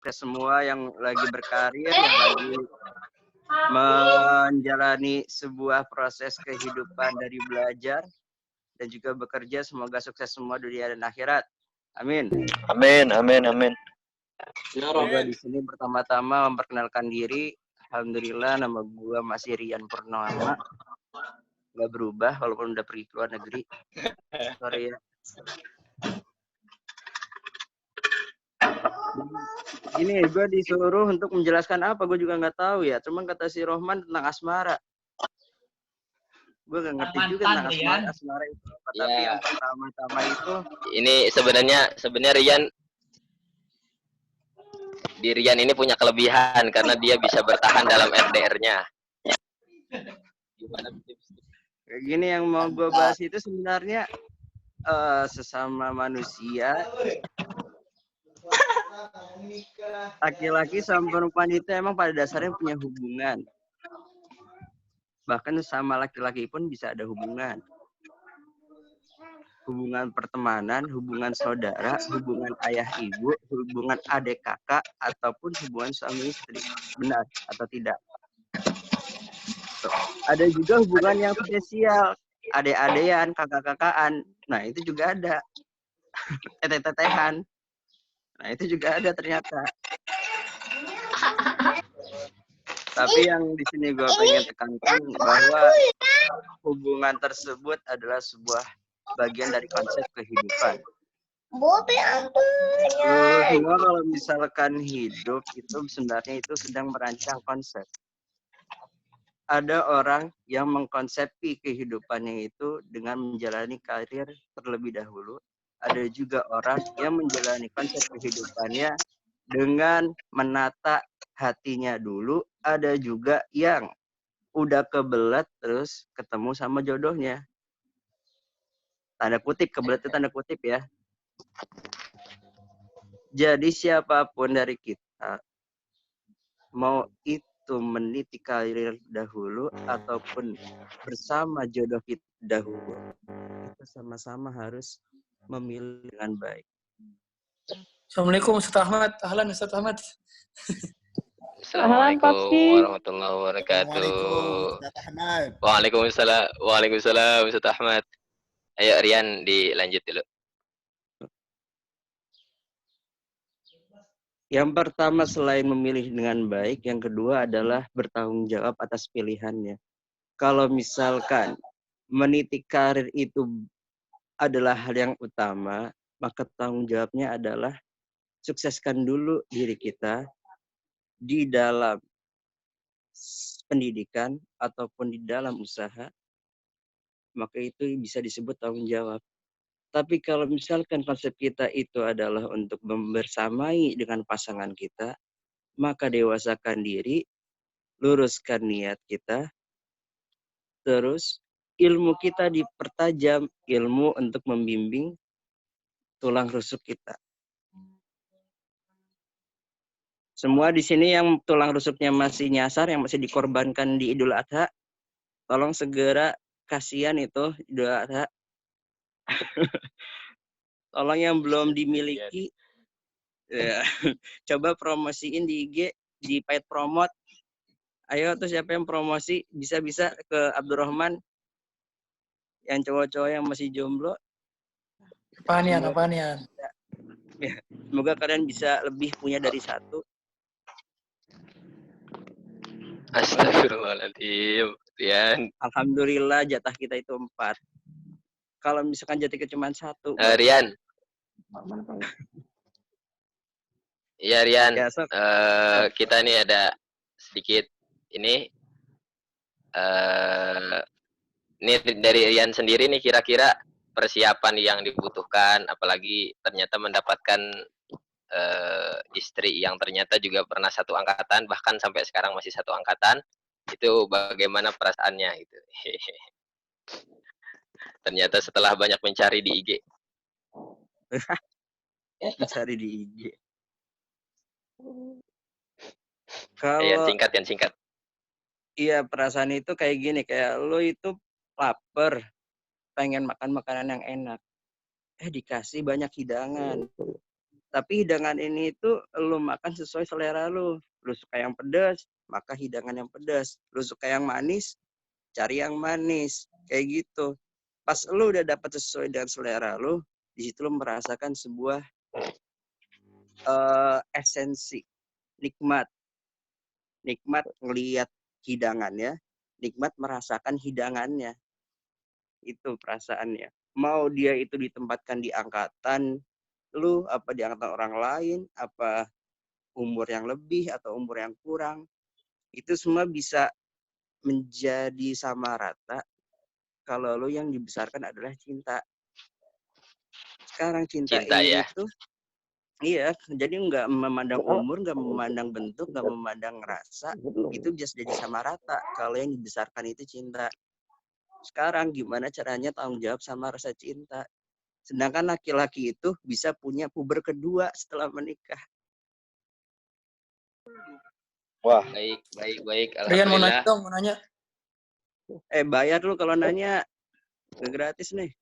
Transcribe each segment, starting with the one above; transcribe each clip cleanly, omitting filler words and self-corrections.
ke semua yang lagi berkarir, yang lagi menjalani sebuah proses kehidupan dari belajar dan juga bekerja. Semoga sukses semua dunia dan akhirat. Amin. Amin, amin, amin. Semoga di sini pertama-tama memperkenalkan diri. Alhamdulillah, nama gue masih Rian Purnama. Gak berubah walaupun udah pergi ke luar negeri. Sorry ya. Ini gue disuruh untuk menjelaskan apa, gue juga nggak tahu ya. Cuman kata si Rohman tentang asmara. Gue gak ngerti juga tentang asmara itu apa. Ya. Tapi yang pertama-tama itu. Ini sebenarnya Rian. Di Rian ini punya kelebihan karena dia bisa bertahan dalam FDR-nya. Kayak gini yang mau gue bahas itu sebenarnya sesama manusia. Laki-laki sama perempuan itu emang pada dasarnya punya hubungan. Bahkan sama laki-laki pun bisa ada hubungan. Hubungan pertemanan, hubungan saudara, hubungan ayah ibu, hubungan adik kakak, ataupun hubungan suami istri. Benar atau tidak? Ada juga hubungan yang spesial. Adik-adean, kakak-kakaan. Nah, itu juga ada. Teteh-tetehan. Nah, itu juga ada ternyata. Tapi yang di sini gue pengen tekankan bahwa hubungan tersebut adalah sebuah bagian dari konsep kehidupan. Semua kalau misalkan hidup itu sebenarnya itu sedang merancang konsep. Ada orang yang mengkonsepi kehidupannya itu dengan menjalani karir terlebih dahulu. Ada juga orang yang menjalani konsep kehidupannya dengan menata hatinya dulu. Ada juga yang udah kebelet terus ketemu sama jodohnya. Tanda kutip, kebelet itu tanda kutip ya. Jadi siapapun dari kita, mau itu meniti karir dahulu ataupun bersama jodoh kita dahulu, kita sama-sama harus memilih dengan baik. Assalamualaikum Ustaz Ahmad. Ahlan Ustaz Ahmad. Assalamualaikum warahmatullahi wabarakatuh. Waalaikumsalam. Waalaikumsalam Ustaz Ahmad. Ayo Rian dilanjut dulu. Yang pertama selain memilih dengan baik, yang kedua adalah bertanggung jawab atas pilihannya. Kalau misalkan meniti karir itu adalah hal yang utama, maka tanggung jawabnya adalah sukseskan dulu diri kita di dalam pendidikan ataupun di dalam usaha, maka itu bisa disebut tanggung jawab. Tapi kalau misalkan konsep kita itu adalah untuk membersamai dengan pasangan kita, maka dewasakan diri, luruskan niat kita, terus ilmu kita dipertajam, ilmu untuk membimbing tulang rusuk kita. Semua di sini yang tulang rusuknya masih nyasar, yang masih dikorbankan di Idul Adha, tolong segera kasihan itu Idul Adha. Tolong yang belum dimiliki, ya, coba promosiin di IG, di paid promote. Ayo tuh siapa yang promosi, bisa-bisa ke Abdurrahman. Yang cowok-cowok yang masih jomblo. Apaan ya? Ya, semoga kalian bisa lebih punya dari satu. Astagfirullahaladzim. Rian. Alhamdulillah jatah kita itu 4. Kalau misalkan jatah kita cuma 1. Rian. Iya Rian. Ya, kita nih ada sedikit ini. Ini dari Rian sendiri nih kira-kira persiapan yang dibutuhkan, apalagi ternyata mendapatkan istri yang ternyata juga pernah satu angkatan, bahkan sampai sekarang masih satu angkatan, itu bagaimana perasaannya gitu. Ternyata setelah banyak mencari di IG. Mencari di IG. Yang singkat. Iya, perasaan itu kayak gini, kayak lo itu lapar, pengen makan makanan yang enak. Dikasih banyak hidangan. Tapi hidangan ini itu lu makan sesuai selera lu. Lu suka yang pedas, maka hidangan yang pedas. Lu suka yang manis, cari yang manis. Kayak gitu. Pas lu udah dapat sesuai dengan selera lu, di situ lu merasakan sebuah esensi, nikmat. Nikmat ngelihat hidangannya, nikmat merasakan hidangannya. Itu perasaannya. Mau dia itu ditempatkan di angkatan lu, apa di angkatan orang lain, apa umur yang lebih atau umur yang kurang, itu semua bisa menjadi sama rata kalau lu yang dibesarkan adalah cinta. Sekarang cinta Cinta ini ya. itu, iya, jadi nggak memandang umur, nggak memandang bentuk, nggak memandang rasa, itu bisa jadi sama rata kalau yang dibesarkan itu cinta. Sekarang gimana caranya tanggung jawab sama rasa cinta? Sedangkan laki-laki itu bisa punya puber kedua setelah menikah. Wah, Baik. Rian mau nanya Alhamdulillah. dong, mau nanya. Bayar lu kalau nanya, nggak gratis nih.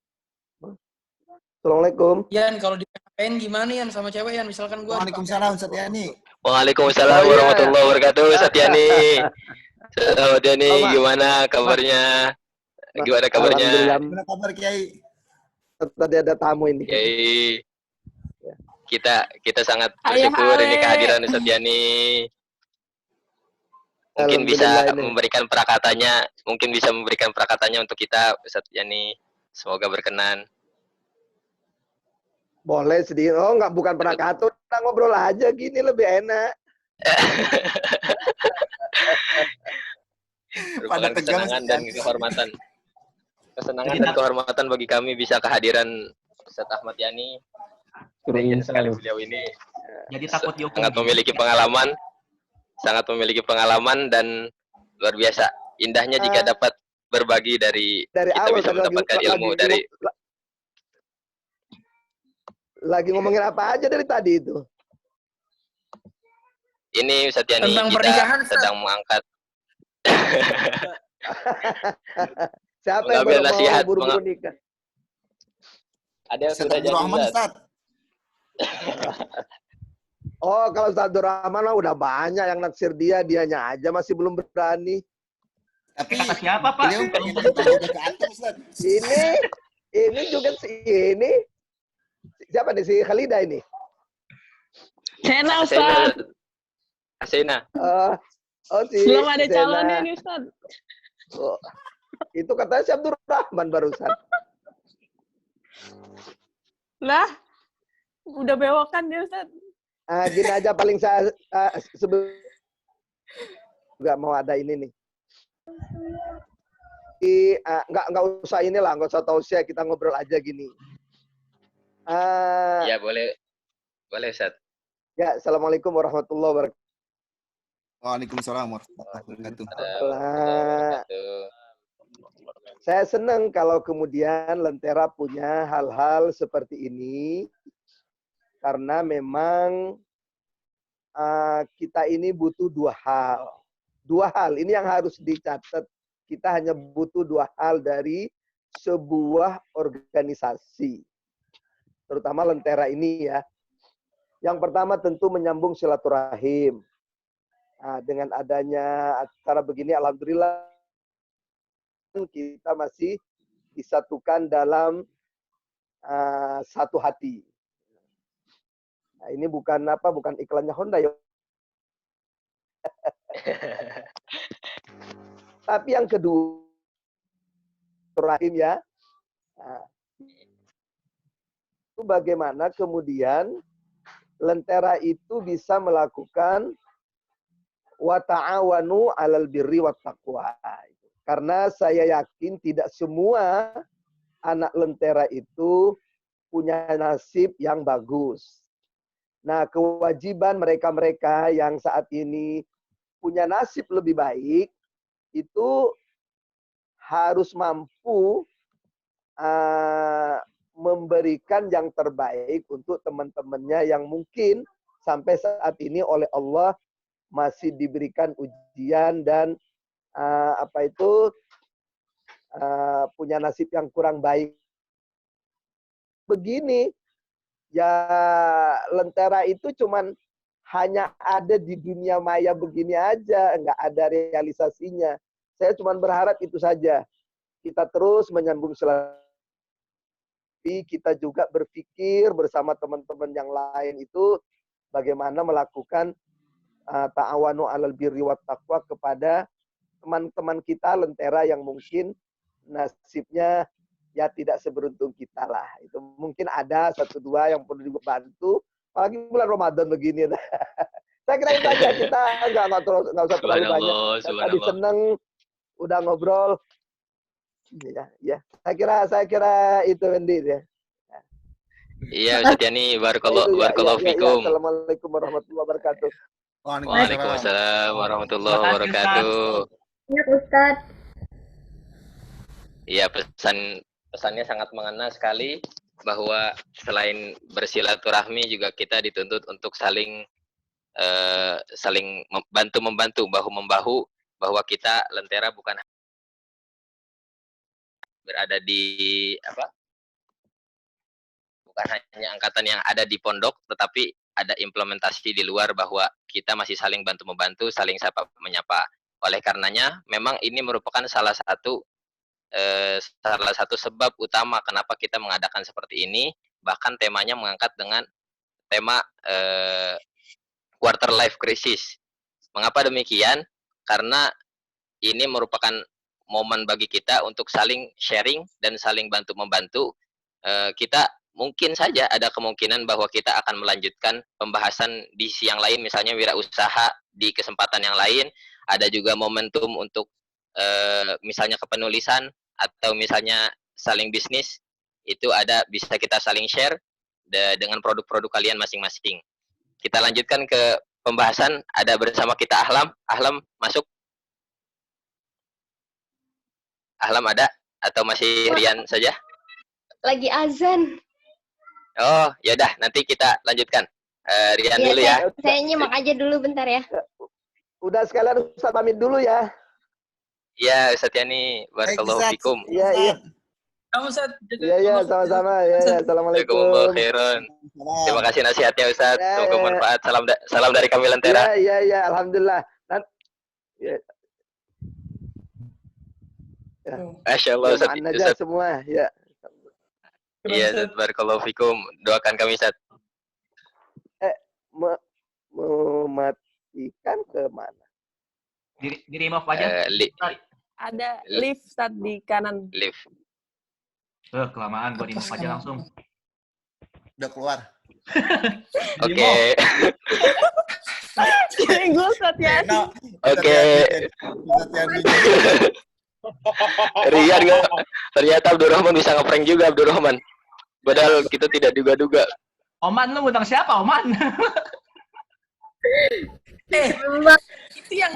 Assalamualaikum. Yan, kalau di PKN gimana Yan sama cewek Yan? Misalkan gua Waalaikumsalam Ustaz Yani. Waalaikumsalam Oh, iya. warahmatullahi wabarakatuh. Satyani. Satyani, Oh, Mak. gimana kabarnya? Gimana kabarnya? Alhamdulillah. Gimana kabar Kiai? Tadi ada tamu ini. Kiai. Kita sangat bersyukur ini kehadiran Ustaz Yani. Mungkin bisa Alhamdulillah ini. memberikan perakatannya untuk kita Ustaz Yani. Semoga berkenan. Boleh sedikit. Oh, bukan pernah katur. Kita ngobrol aja gini lebih enak. Merupakan kesenangan dan kehormatan. Kesenangan dan kehormatan bagi kami bisa kehadiran Ustaz Ahmad Yani. Beliau ini Jadi takut dihukum. sangat memiliki pengalaman dan luar biasa. Indahnya jika dapat berbagi dari kita awal bisa mendapatkan ilmu dari lagi ngomongin apa aja dari tadi itu. ini Ustaz Yani. Tentang Kita pernikahan, Ustaz. sedang mengangkat Siapa yang mengambil baru nasihat, mau buru-buru nikah? ada yang Ustaz sudah jadi Abdurrahman Ustaz. Ustaz. Oh, kalau Ustaz Abdurrahman mah udah banyak yang naksir dianya aja masih belum berani. Tapi Kata siapa, Pak? beliau pengen minta jodoh ke antum Ustaz. Ini juga ini. Siapa nih si Khalida ini? Sena, Ustaz. Asena. Oh, si Belum ada Sena. calonnya nih, Ustaz. Oh, itu katanya si Abdurrahman barusan. Lah, udah bewokan dia, Ustaz. Gini aja paling saya nggak mau ada ini nih. Nggak usah inilah, nggak usah tausiah, kita ngobrol aja gini. Ya boleh Ustaz. Ya, assalamualaikum warahmatullahi wabarakatuh. Waalaikumsalam warahmatullahi wabarakatuh. Saya senang kalau kemudian Lentera punya hal-hal seperti ini, karena memang kita ini butuh dua hal. Dua hal ini yang harus dicatat. Kita hanya butuh dua hal dari sebuah organisasi. Terutama Lentera ini ya. Yang pertama tentu menyambung silaturahim. Nah, dengan adanya acara begini, alhamdulillah kita masih disatukan dalam satu hati. Nah, ini bukan iklannya Honda ya. Tapi yang kedua, rahim ya. Nah, itu bagaimana kemudian Lentera itu bisa melakukan wa ta'awanu 'alal birri wat taqwa. Karena saya yakin tidak semua anak Lentera itu punya nasib yang bagus. Nah, kewajiban mereka-mereka yang saat ini punya nasib lebih baik, itu harus mampu memberikan yang terbaik untuk teman-temannya yang mungkin sampai saat ini oleh Allah masih diberikan ujian dan punya nasib yang kurang baik. Begini, ya Lentera itu cuman hanya ada di dunia maya begini aja, nggak ada realisasinya. Saya cuman berharap itu saja. Kita terus menyambung silaturahmi, kita juga berpikir bersama teman-teman yang lain itu bagaimana melakukan ta'awanu 'alal birri wat taqwa kepada teman-teman kita Lentera yang mungkin nasibnya ya tidak seberuntung kita lah. Itu mungkin ada 1-2 yang perlu dibantu. Apalagi bulan Ramadan begini. Saya kira itu aja, kita nggak usah terlalu banyak. Tadi seneng, udah ngobrol. Ya. Saya kira itu Wendy ya. Iya, Ustaz Yani, barakallahu fikum. Assalamualaikum warahmatullahi wabarakatuh. Waalaikumsalam warahmatullahi wabarakatuh. Ya, Ustaz. Iya, pesannya sangat mengena sekali bahwa selain bersilaturahmi juga kita dituntut untuk saling membantu bahu-membahu, bahwa kita Lentera bukan berada di bukan hanya angkatan yang ada di pondok, tetapi ada implementasi di luar bahwa kita masih saling bantu-membantu, saling sapa menyapa. Oleh karenanya, memang ini merupakan salah satu sebab utama kenapa kita mengadakan seperti ini. Bahkan temanya mengangkat dengan tema quarter life crisis. Mengapa demikian? Karena ini merupakan momen bagi kita untuk saling sharing dan saling bantu-membantu. Kita mungkin saja ada kemungkinan bahwa kita akan melanjutkan pembahasan di siang lain, misalnya wirausaha di kesempatan yang lain. Ada juga momentum untuk misalnya kepenulisan atau misalnya saling bisnis, itu ada, bisa kita saling share dengan produk-produk kalian masing-masing. Kita lanjutkan ke pembahasan. Ada bersama kita Ahlam masuk. Ahlam ada atau masih Rian saja? Lagi azan. Oh, ya udah, nanti kita lanjutkan. Rian dulu ya. Saya nyimak aja dulu bentar ya. Udah sekalian Ustaz pamit dulu ya. Iya, Ustaz Yani, barakallahu fikum. Iya. Iya, sama-sama. Ya, assalamualaikum. Jazakumullah khairan. Terima kasih nasihatnya Ustaz. Semoga bermanfaat. Salam dari kami Lentera. Iya, alhamdulillah. Masya Allah Ustaz. Aja semua, ya. Iya, barakallahu fikum. Doakan kami Ustaz. Mematikan ke mana? Di remove aja. Ada lift Ustaz di kanan. Lift. Kelamaan, gua remove aja langsung. Udah keluar. Oke. Gue Ustaz Yani. Oke. Rian nggak? Ternyata Abdurrahman bisa ngeprank juga Abdurrahman. Padahal kita tidak duga-duga. Oman, lu ngutang siapa Oman? Itu yang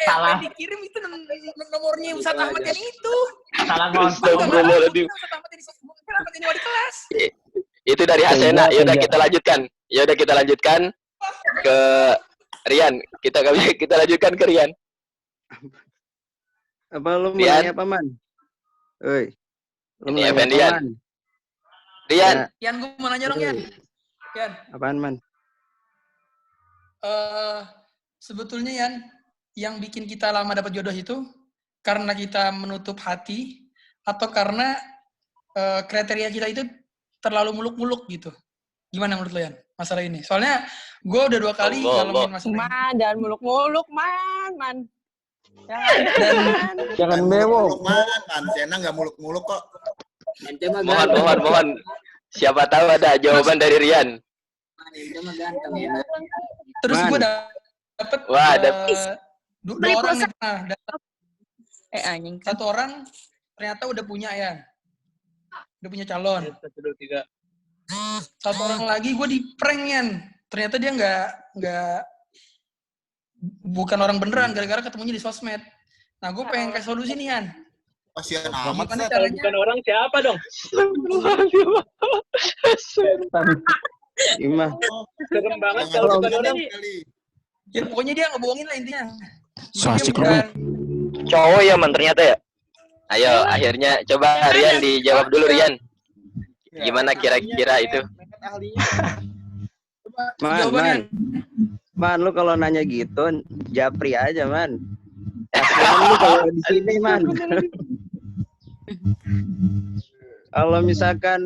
salah dikirim itu nomornya Ustaz Ahmad Yani itu. Salah ngontak. Astagfirullahaladzim. Ustaz Ahmad Yani wali kelas. Itu dari Hasena. Yaudah kita lanjutkan ke Rian. Kita lanjutkan ke Rian. Apa lu mau nanya apa, Man? Oi. Ini Effendian. Rian. Yan, gue mau nanya dong, Yan. Yan. Apaan, Man? Sebetulnya Yan, yang bikin kita lama dapat jodoh itu karena kita menutup hati atau karena kriteria kita itu terlalu muluk-muluk gitu. Gimana menurut lo Yan masalah ini? Soalnya gue udah 2 kali ngalamin masalah ini. Man, jangan muluk-muluk, Man. Jangan mewah. Man, Sena nggak muluk-muluk kok. Mohon. Siapa tahu ada jawaban dari Rian. Terus gue dapet dua orang nih, dapet satu orang ternyata udah punya ya, udah punya calon. 1 orang lagi gue di prank Yan, ternyata dia nggak bukan orang beneran gara-gara ketemunya di sosmed. Nah gue pengen kasih solusi nih Yan. Kasihan amat. Kalau bukan orang siapa dong? Imah. Serem banget kalau bukan orang. Ya pokoknya dia ngebohongin lah intinya. So asik lu. Cowok ya Man ternyata ya. Ayo akhirnya coba Rian dijawab dulu Rian. Gimana kira-kira itu? ahlinya. Man, lu kalau nanya gitu, japri aja, Man. Kasihan lu kalau di sini, Man. Kalau misalkan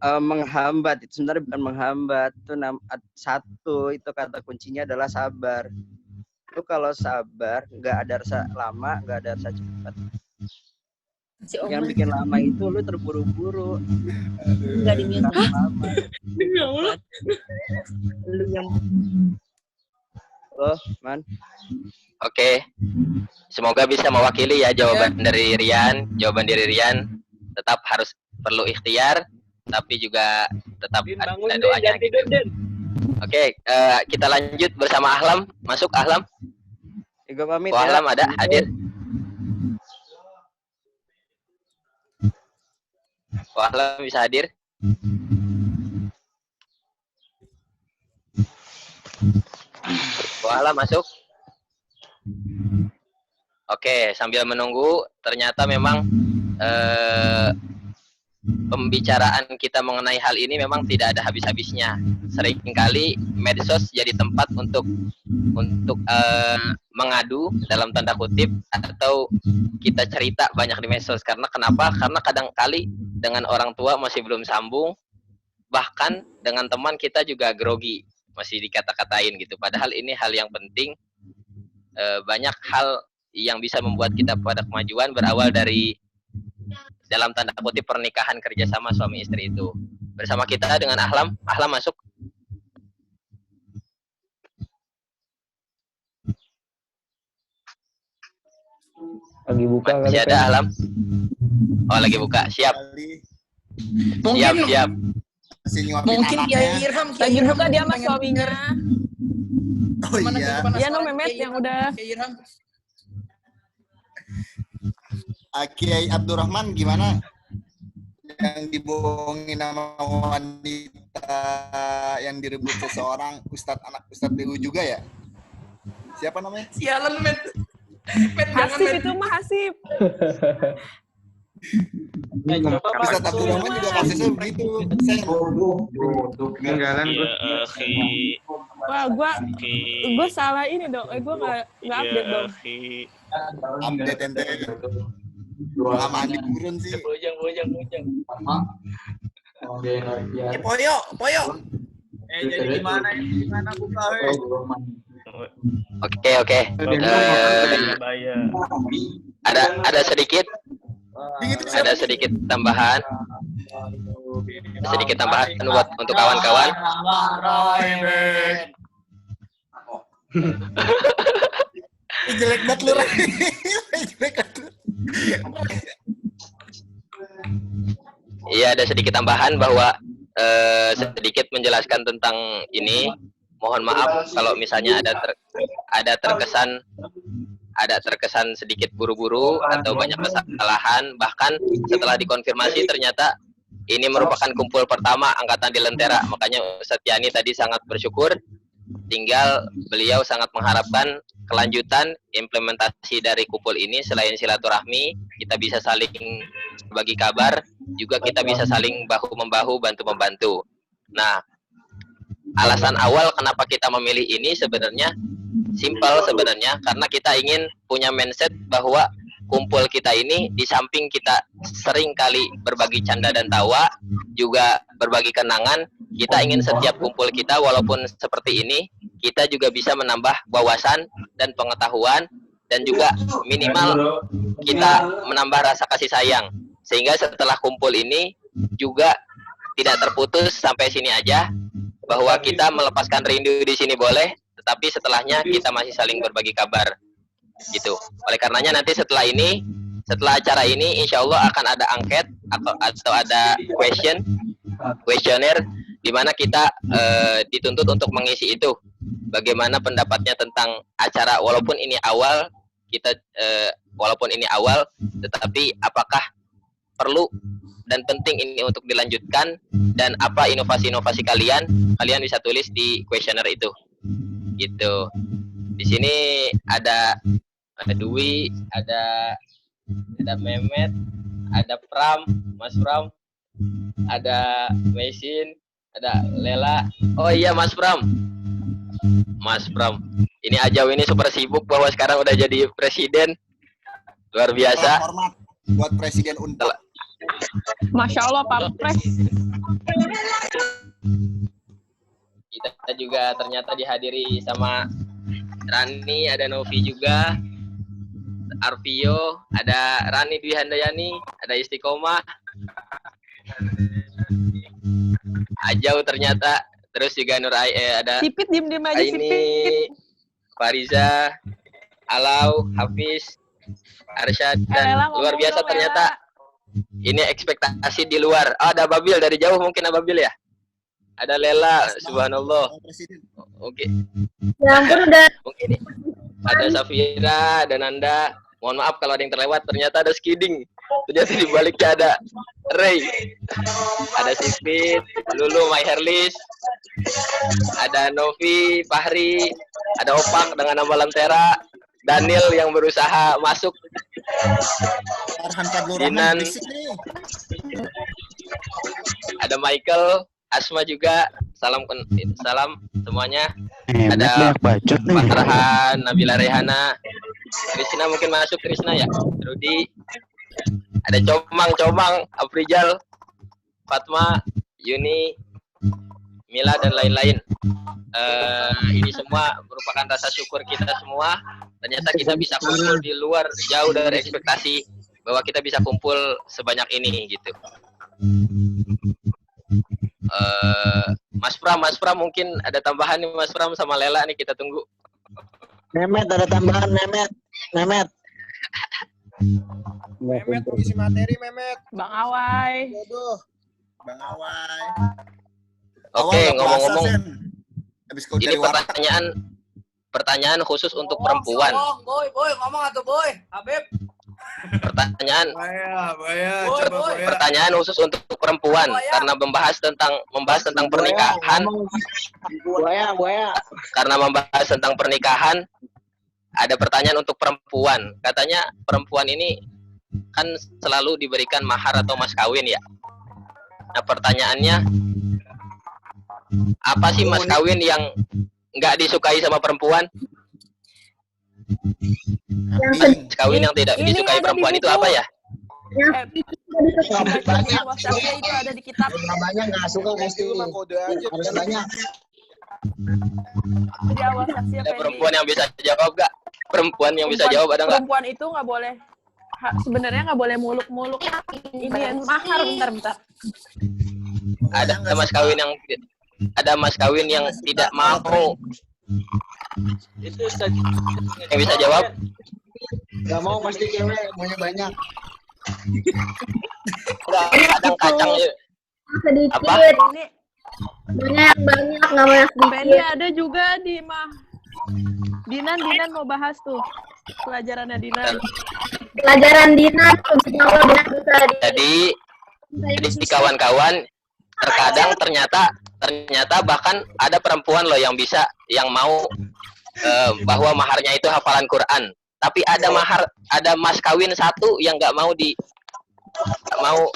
menghambat, itu sebenarnya bukan menghambat. Itu satu, itu kata kuncinya adalah sabar. Lu kalau sabar, nggak ada rasa lama, nggak ada rasa cepat. Yang bikin lama itu lu terburu-buru. Nggak diminta. Demi Allah. Lu yang loh, Man. Oke. Semoga bisa mewakili ya jawaban dari Rian. Jawaban dari Rian tetap harus perlu ikhtiar, tapi juga tetap ada doanya. Oke, kita lanjut bersama Ahlam. Masuk Ahlam. Gue pamit ya. Ahlam ada hadir. Ahlam bisa hadir. Ahlam masuk. Oke, sambil menunggu, ternyata memang pembicaraan kita mengenai hal ini memang tidak ada habis-habisnya. Seringkali medsos jadi tempat untuk mengadu dalam tanda kutip, atau kita cerita banyak di medsos. Karena kenapa? Karena kadang-kali dengan orang tua masih belum sambung, bahkan dengan teman kita juga grogi, masih dikata-katain gitu. Padahal ini hal yang penting. Banyak hal yang bisa membuat kita pada kemajuan berawal dari dalam tanda kutip pernikahan kerjasama suami istri itu. Bersama kita dengan Ahlam. Ahlam masuk. Lagi buka. Masih ada Ahlam? Oh, lagi buka. Siap. Siap. Mungkin Kiai Irham lagi buka dia sama suaminya. Oh iya. Iya no Memet yang udah. Kiai Abdurrahman gimana? Yang dibohongin sama wanita yang direbut seseorang, anak Ustadz BU juga ya? Siapa namanya? Sialan, Met. Hasib itu mah Hasib. Ustadz Abdurrahman juga kasusnya begitu. Ketinggalan gue. Wah, gua salah ini dong. Gua nggak update dong. Update ente. Sama Andi Burun sih. Bojang. Poyo. Jadi gimana buka Oke. Ada sedikit tambahan. Sedikit tambahan buat untuk kawan-kawan. Jelek banget lu. Iya, ada sedikit tambahan bahwa sedikit menjelaskan tentang ini. Mohon maaf kalau misalnya ada terkesan sedikit buru-buru atau banyak kesalahan. Bahkan setelah dikonfirmasi ternyata ini merupakan kumpul pertama angkatan di Lentera. Makanya Ustadz Yani tadi sangat bersyukur. Tinggal beliau sangat mengharapkan kelanjutan implementasi dari kumpul ini. Selain silaturahmi, kita bisa saling berbagi kabar, juga kita bisa saling bahu-membahu, bantu-membantu. Nah, alasan awal kenapa kita memilih ini sebenarnya simpel sebenarnya, karena kita ingin punya mindset bahwa kumpul kita ini di samping kita sering kali berbagi canda dan tawa, juga berbagi kenangan, kita ingin setiap kumpul kita walaupun seperti ini, kita juga bisa menambah wawasan dan pengetahuan, dan juga minimal kita menambah rasa kasih sayang. Sehingga setelah kumpul ini juga tidak terputus sampai sini aja, bahwa kita melepaskan rindu di sini boleh, tetapi setelahnya kita masih saling berbagi kabar. Gitu. Oleh karenanya nanti setelah acara ini insya Allah akan ada angket atau ada questionnaire di mana kita dituntut untuk mengisi itu. Bagaimana pendapatnya tentang acara walaupun ini awal tetapi apakah perlu dan penting ini untuk dilanjutkan, dan apa inovasi-inovasi kalian bisa tulis di questionnaire itu. Gitu. Di sini ada Dwi, ada Mehmet, ada Pram, Mas Pram, ada Mesin, ada Lela. Oh iya Mas Pram. Mas Pram. Ini Ajau ini super sibuk bahwa sekarang udah jadi presiden. Luar biasa. Hormat buat Presiden Unpad. Masya Allah, Pak Pres. Kita juga ternyata dihadiri sama Rani, ada Novi juga, Arvio, ada Rani Dwi Handayani, ada Istiqomah, Ajau ternyata, terus juga ada Sipit, diem aja ini Sipit. Fariza, Alau, Hafiz, Arsyad, dan luar biasa ternyata. Ini ekspektasi di luar. Oh, ada Babil dari jauh mungkin Ababil ya. Ada Lela, subhanallah. Oke. Ya ampun udah. Mungkin ada Safira, ada Nanda. Mohon maaf kalau ada yang terlewat. Ternyata ada Skiding. Ternyata di baliknya ada Ray. Ada Sipit, Lulu, My Herlis. Ada Novi, Fahri. Ada Opak dengan nama Lantera. Daniel yang berusaha masuk. Dinan. Ada Michael, Asma juga. Salam semuanya. Ada Farhan, Nabila Rehana, Krisna mungkin masuk Krisna ya. Rudi. Ada Comang, Afrijal, Fatma, Yuni, Mila dan lain-lain. Ini semua merupakan rasa syukur kita semua. Ternyata kita bisa kumpul di luar jauh dari ekspektasi bahwa kita bisa kumpul sebanyak ini gitu. Mas Pram mungkin ada tambahan nih Mas Pram sama Lela nih, kita tunggu. Memet ada tambahan Memet. Memet isi materi Memet. Bang Awai. Jodoh. Bang Awai. Oke, ngomong-ngomong. Ini pertanyaan khusus untuk perempuan. Boy, ngomong atuh boy. Habib. Pertanyaan. Boy. Pertanyaan khusus untuk perempuan karena membahas tentang pernikahan. Buaya. Karena membahas tentang pernikahan, ada pertanyaan untuk perempuan. Katanya perempuan ini kan selalu diberikan mahar atau mas kawin ya. Nah, pertanyaannya, apa sih mas kawin yang nggak disukai sama perempuan? Mas kawin yang tidak disukai perempuan itu apa ya? WhatsApp-nya itu ada di kitab. Banyak nggak suka pasti. Harus banyak. Di awal saksi Ada perempuan yang bisa jawab nggak? Perempuan yang bisa jawab ada nggak? Perempuan itu nggak boleh. Sebenarnya nggak boleh muluk-muluk. Ini mahar bentar. Ada mas kawin yang tidak mau. Itu yang bisa jawab? Gak mau pasti cewek, maunya banyak. Kadang kacang ya. Sedikit. Apa? Banyak nggak mau yang sedikit. Penny ada juga di mah. Dinan mau bahas tuh pelajarannya Dinan. Pelajaran Dinan Jadi kawan-kawan, terkadang ternyata bahkan ada perempuan loh yang mau bahwa maharnya itu hafalan Quran. Tapi ada mas kawin satu yang nggak mau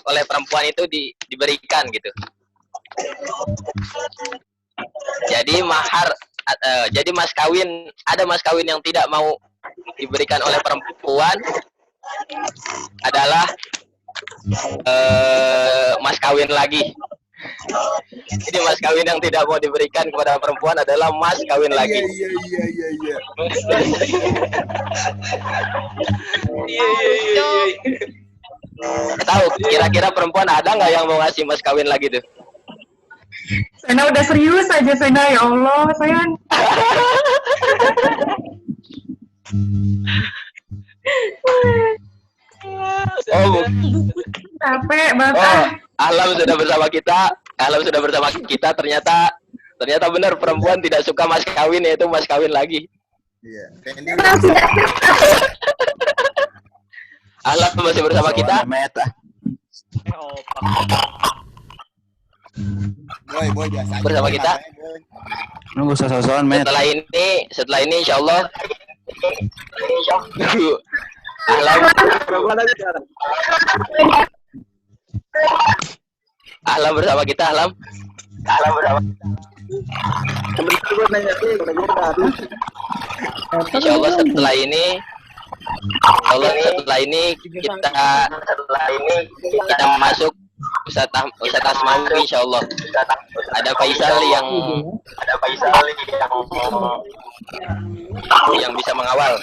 oleh perempuan itu diberikan gitu. Jadi ada mas kawin yang tidak mau diberikan oleh perempuan adalah mas kawin lagi. Jadi mas kawin yang tidak mau diberikan kepada perempuan adalah mas kawin lagi. Iya. Tahu kira-kira perempuan ada nggak yang mau ngasih mas kawin lagi tuh? Vena udah serius aja Vena, ya Allah sayang. Capek banget. Ahlam sudah bersama kita. Ternyata benar perempuan tidak suka mas kawin, yaitu mas kawin lagi. Iya. Ahlam masih bersama kita. Boy biasa aja. Bersama kita. Nunggu sosokan Met. Setelah ini insyaallah. Ahlam. Ahlam bersama kita, Ahlam. Sebentar gue nanya nih, gue udah habis. Insya Allah setelah ini kita masuk Ustaz Asmawi, Insya Allah. Ada Faisal yang bisa mengawal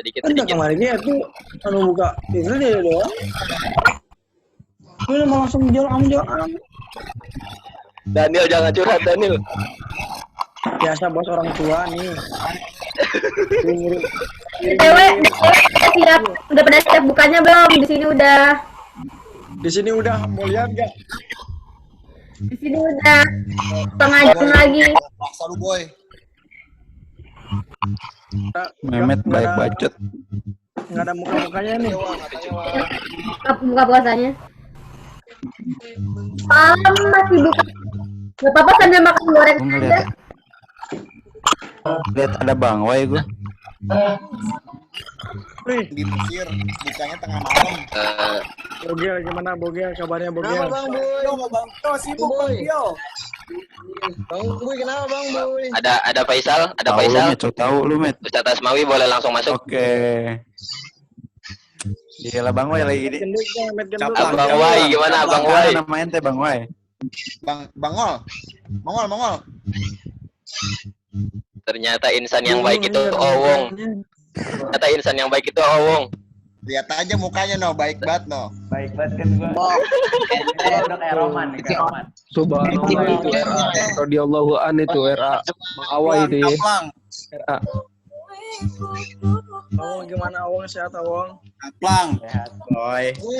sedikit. Kemarin ini aku kalau buka itu dia doang. Gue mau langsung jawab. Daniel jangan curhat, Daniel. Biasa bos orang tua nih. Dewe siap, udah pada siap bukanya belum? Di sini udah Mau lihat nggak? Di sini udah setengah jam lagi. Paksa lu, Boy. Mehmet baik bacot. Nggak ada muka-mukanya nih. Buka puasanya. Masih buka. Gak apa-apa sambil makan goreng aja. Lihat ada Bang Wai gue. Di Mesir, bukanya tengah malam. Bogel gimana Bogel? Kabarnya Bogel? Kenapa Bang Boy? Bang sibuk Bang Bio. Bang Boy kenapa Bang Boy? Ada Faisal, Tahu lu Met. Ustaz Asmawi boleh langsung masuk. Oke. Gila Bang Wai lagi ini. Abang Wai gimana Abang Wai? Nama ente Bang Wai. Mongol. Ternyata insan yang baik itu Owong. Lihat aja mukanya baik banget Baik banget kan gua. Udah kayak Roman. Subhanallah itu RA. Radhiyallahu an itu RA. Bang Awai itu ya. RA. Awong gimana Awong? Sehat Awong? Plang.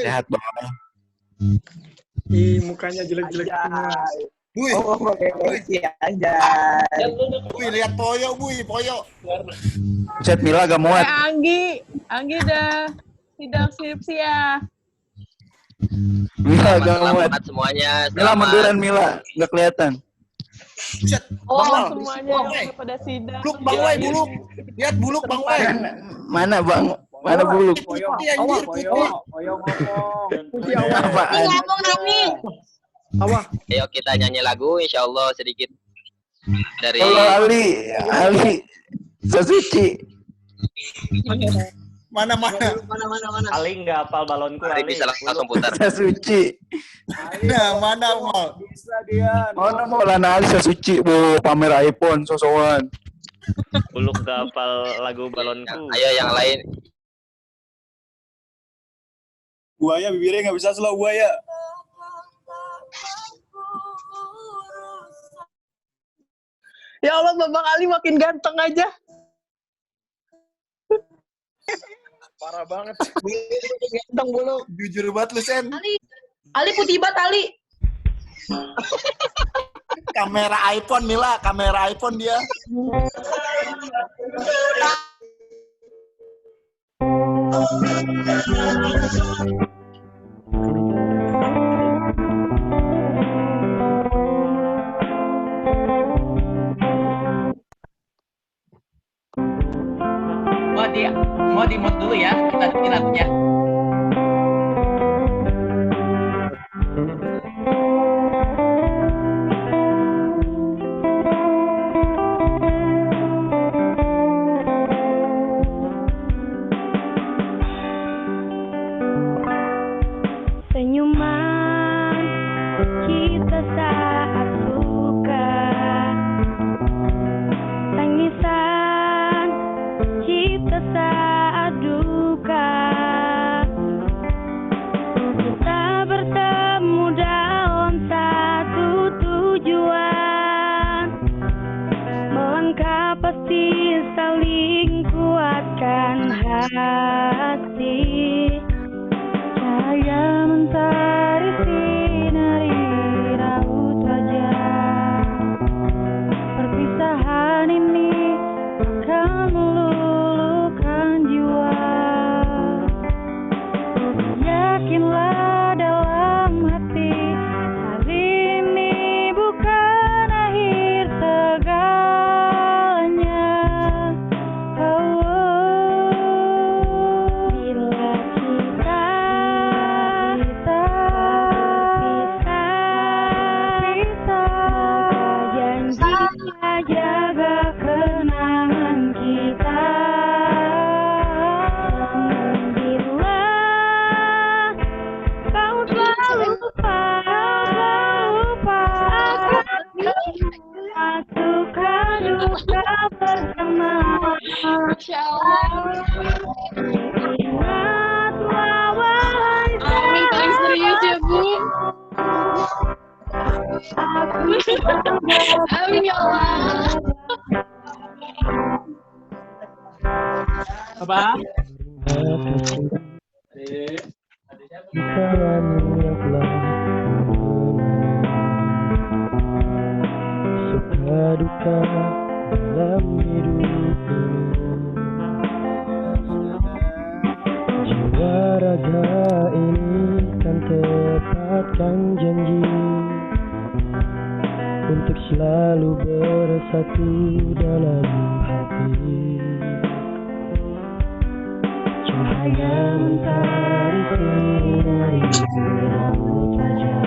Sehat boy. Ih mukanya jelek-jelek. Wih, lihat Poyo. Buset Mila gak muat. Anggi udah sidang skripsi ya. Mila gak muat. Selamat semuanya. Mila munduran Mila, nggak kelihatan. Buset, Semuanya yang pada sidang. Buluk Bang Wai, buluk. Lihat buluk Bang Wai. Mana Bang? Mana buluk? Poyo ngomong. Apaan? Apa? Ayo kita nyanyi lagu, Insya Allah sedikit dari. Halo Ali, Sasuci. Mana? Ali nggak hafal balonku. Hari bisa langsung putar. Sasuci. Nah, mana mau? Mana mau Lana Ali Sasuci, bu pamer iPhone sosokan. Buluk nggak hafal lagu balonku. Ayo yang lain. Buaya bibirnya nggak bisa slow buaya. Ya Allah, Bang Ali makin ganteng aja. Parah banget. Ganteng buluk. Jujur banget lu Sen. Ali putih banget Ali. Kamera iPhone Mila, kamera iPhone dia. Mau di mute dulu ya, kita dengerin lagunya. Senyuman kita saat suka, tangisan kita saat duka. Kita bertemu dalam satu tujuan, melangkah pasti saling kuatkan hati. Cahaya mentari sinari raut wajah. Perpisahan ini akan meluluhkan jiwa. Yakinlah dalam hati, hari ini bukan akhir segalanya. Bila kita Masya Allah. Amin, paling serius ya, Bu. Amin ya Allah. Apa? Suka duka dalam hidup ini, jiwa raga ini kan tepatkan janji untuk selalu bersatu dalam hati. Cahaya mentari sinari berlaut wajah.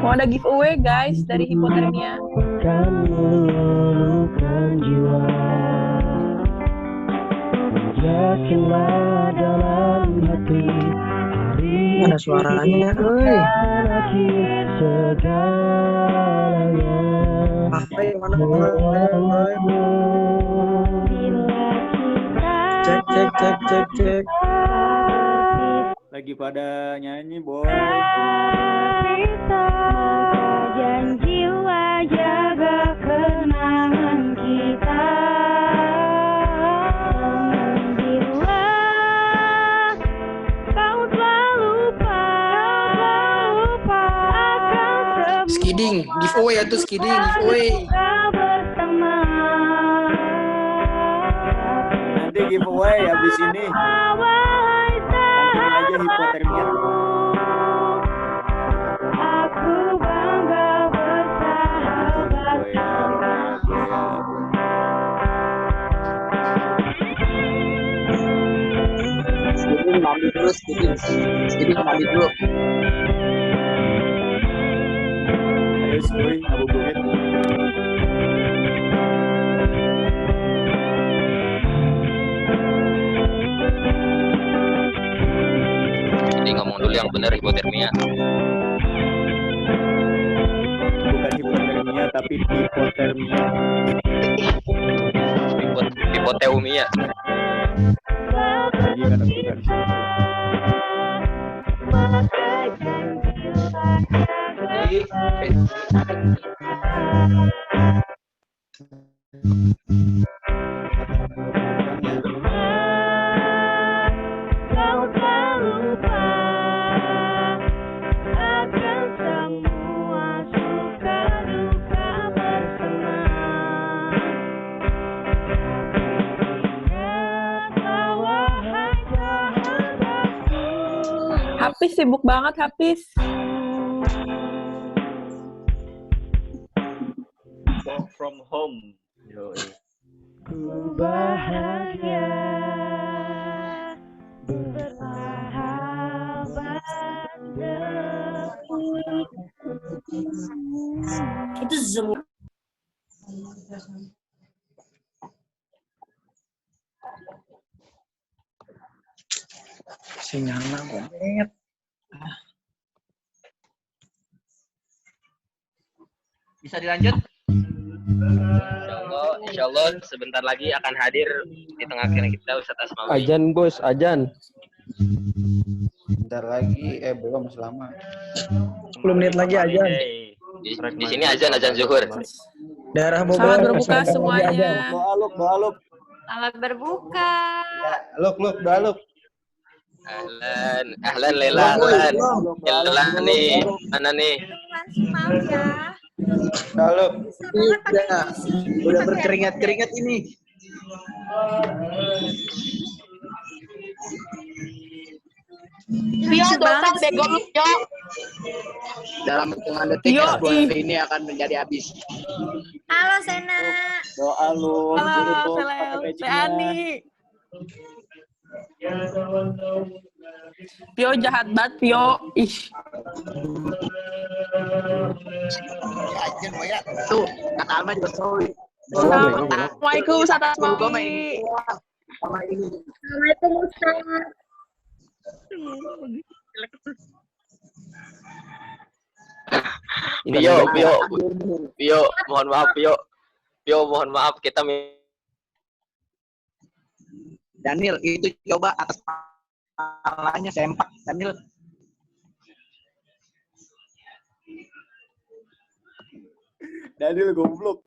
Mau ada giveaway guys dari hipotermia. Kan meluluhkan jiwa. Yakinlah dalam hati. Mana suaranya? Segalanya. Cek. Lagi pada nyanyi, boy. Janjilah jaga kenangan kita. Bila kau telah lupa akan Skidding, giveaway ya tuh skidding, giveaway. Nanti giveaway habis ini. Pantengin aja hipotermia. Mandi dulu, Skidding mandi dulu. Ayo Skoy, ngabuburit. Jadi ngomong dulu yang benar hipotermia. Bukan hipotermia tapi hipotermia. Hipoteumia. Lagi kan aku garis. Kau tak lupa akan semua suka duka bersama. Ingatlah wahai sahabatku. Hafiz sibuk banget Hafiz. Work from home. Ku bahagia bersahabat Itu Zoom. Sinyalnya gomet. Bisa dilanjut? Insya Allah sebentar lagi akan hadir di tengah-tengah kita Ustaz Asmawi. Ajan bos, ajan. Bentar lagi, belum, masih lama. 10 menit lagi aja. Di sini azan zuhur. Daerah Bogor. Selamat berbuka semuanya. Doa luk. Selamat berbuka. Luk, doa luk. Ahlan Lela, ahlan. Lela nih, mana nih? Maaf ya. Halo. Udah berkeringat-keringat ini. Pio, dosa bego lu, Pio. Dalam hitungan detik bulan ini akan menjadi habis. Halo, Sena. Doa lu. Halo, Ani. Pio jahat banget, Pio. Ih. Tuh, Kak Alma juga sorry. Assalamualaikum, Ustaz Asmawi. Assalamualaikum Ustaz. Pio, mohon maaf Pio. Yo, mohon maaf kita Daniel, itu coba atas kepalanya sempak. Daniel. Daniel goblok.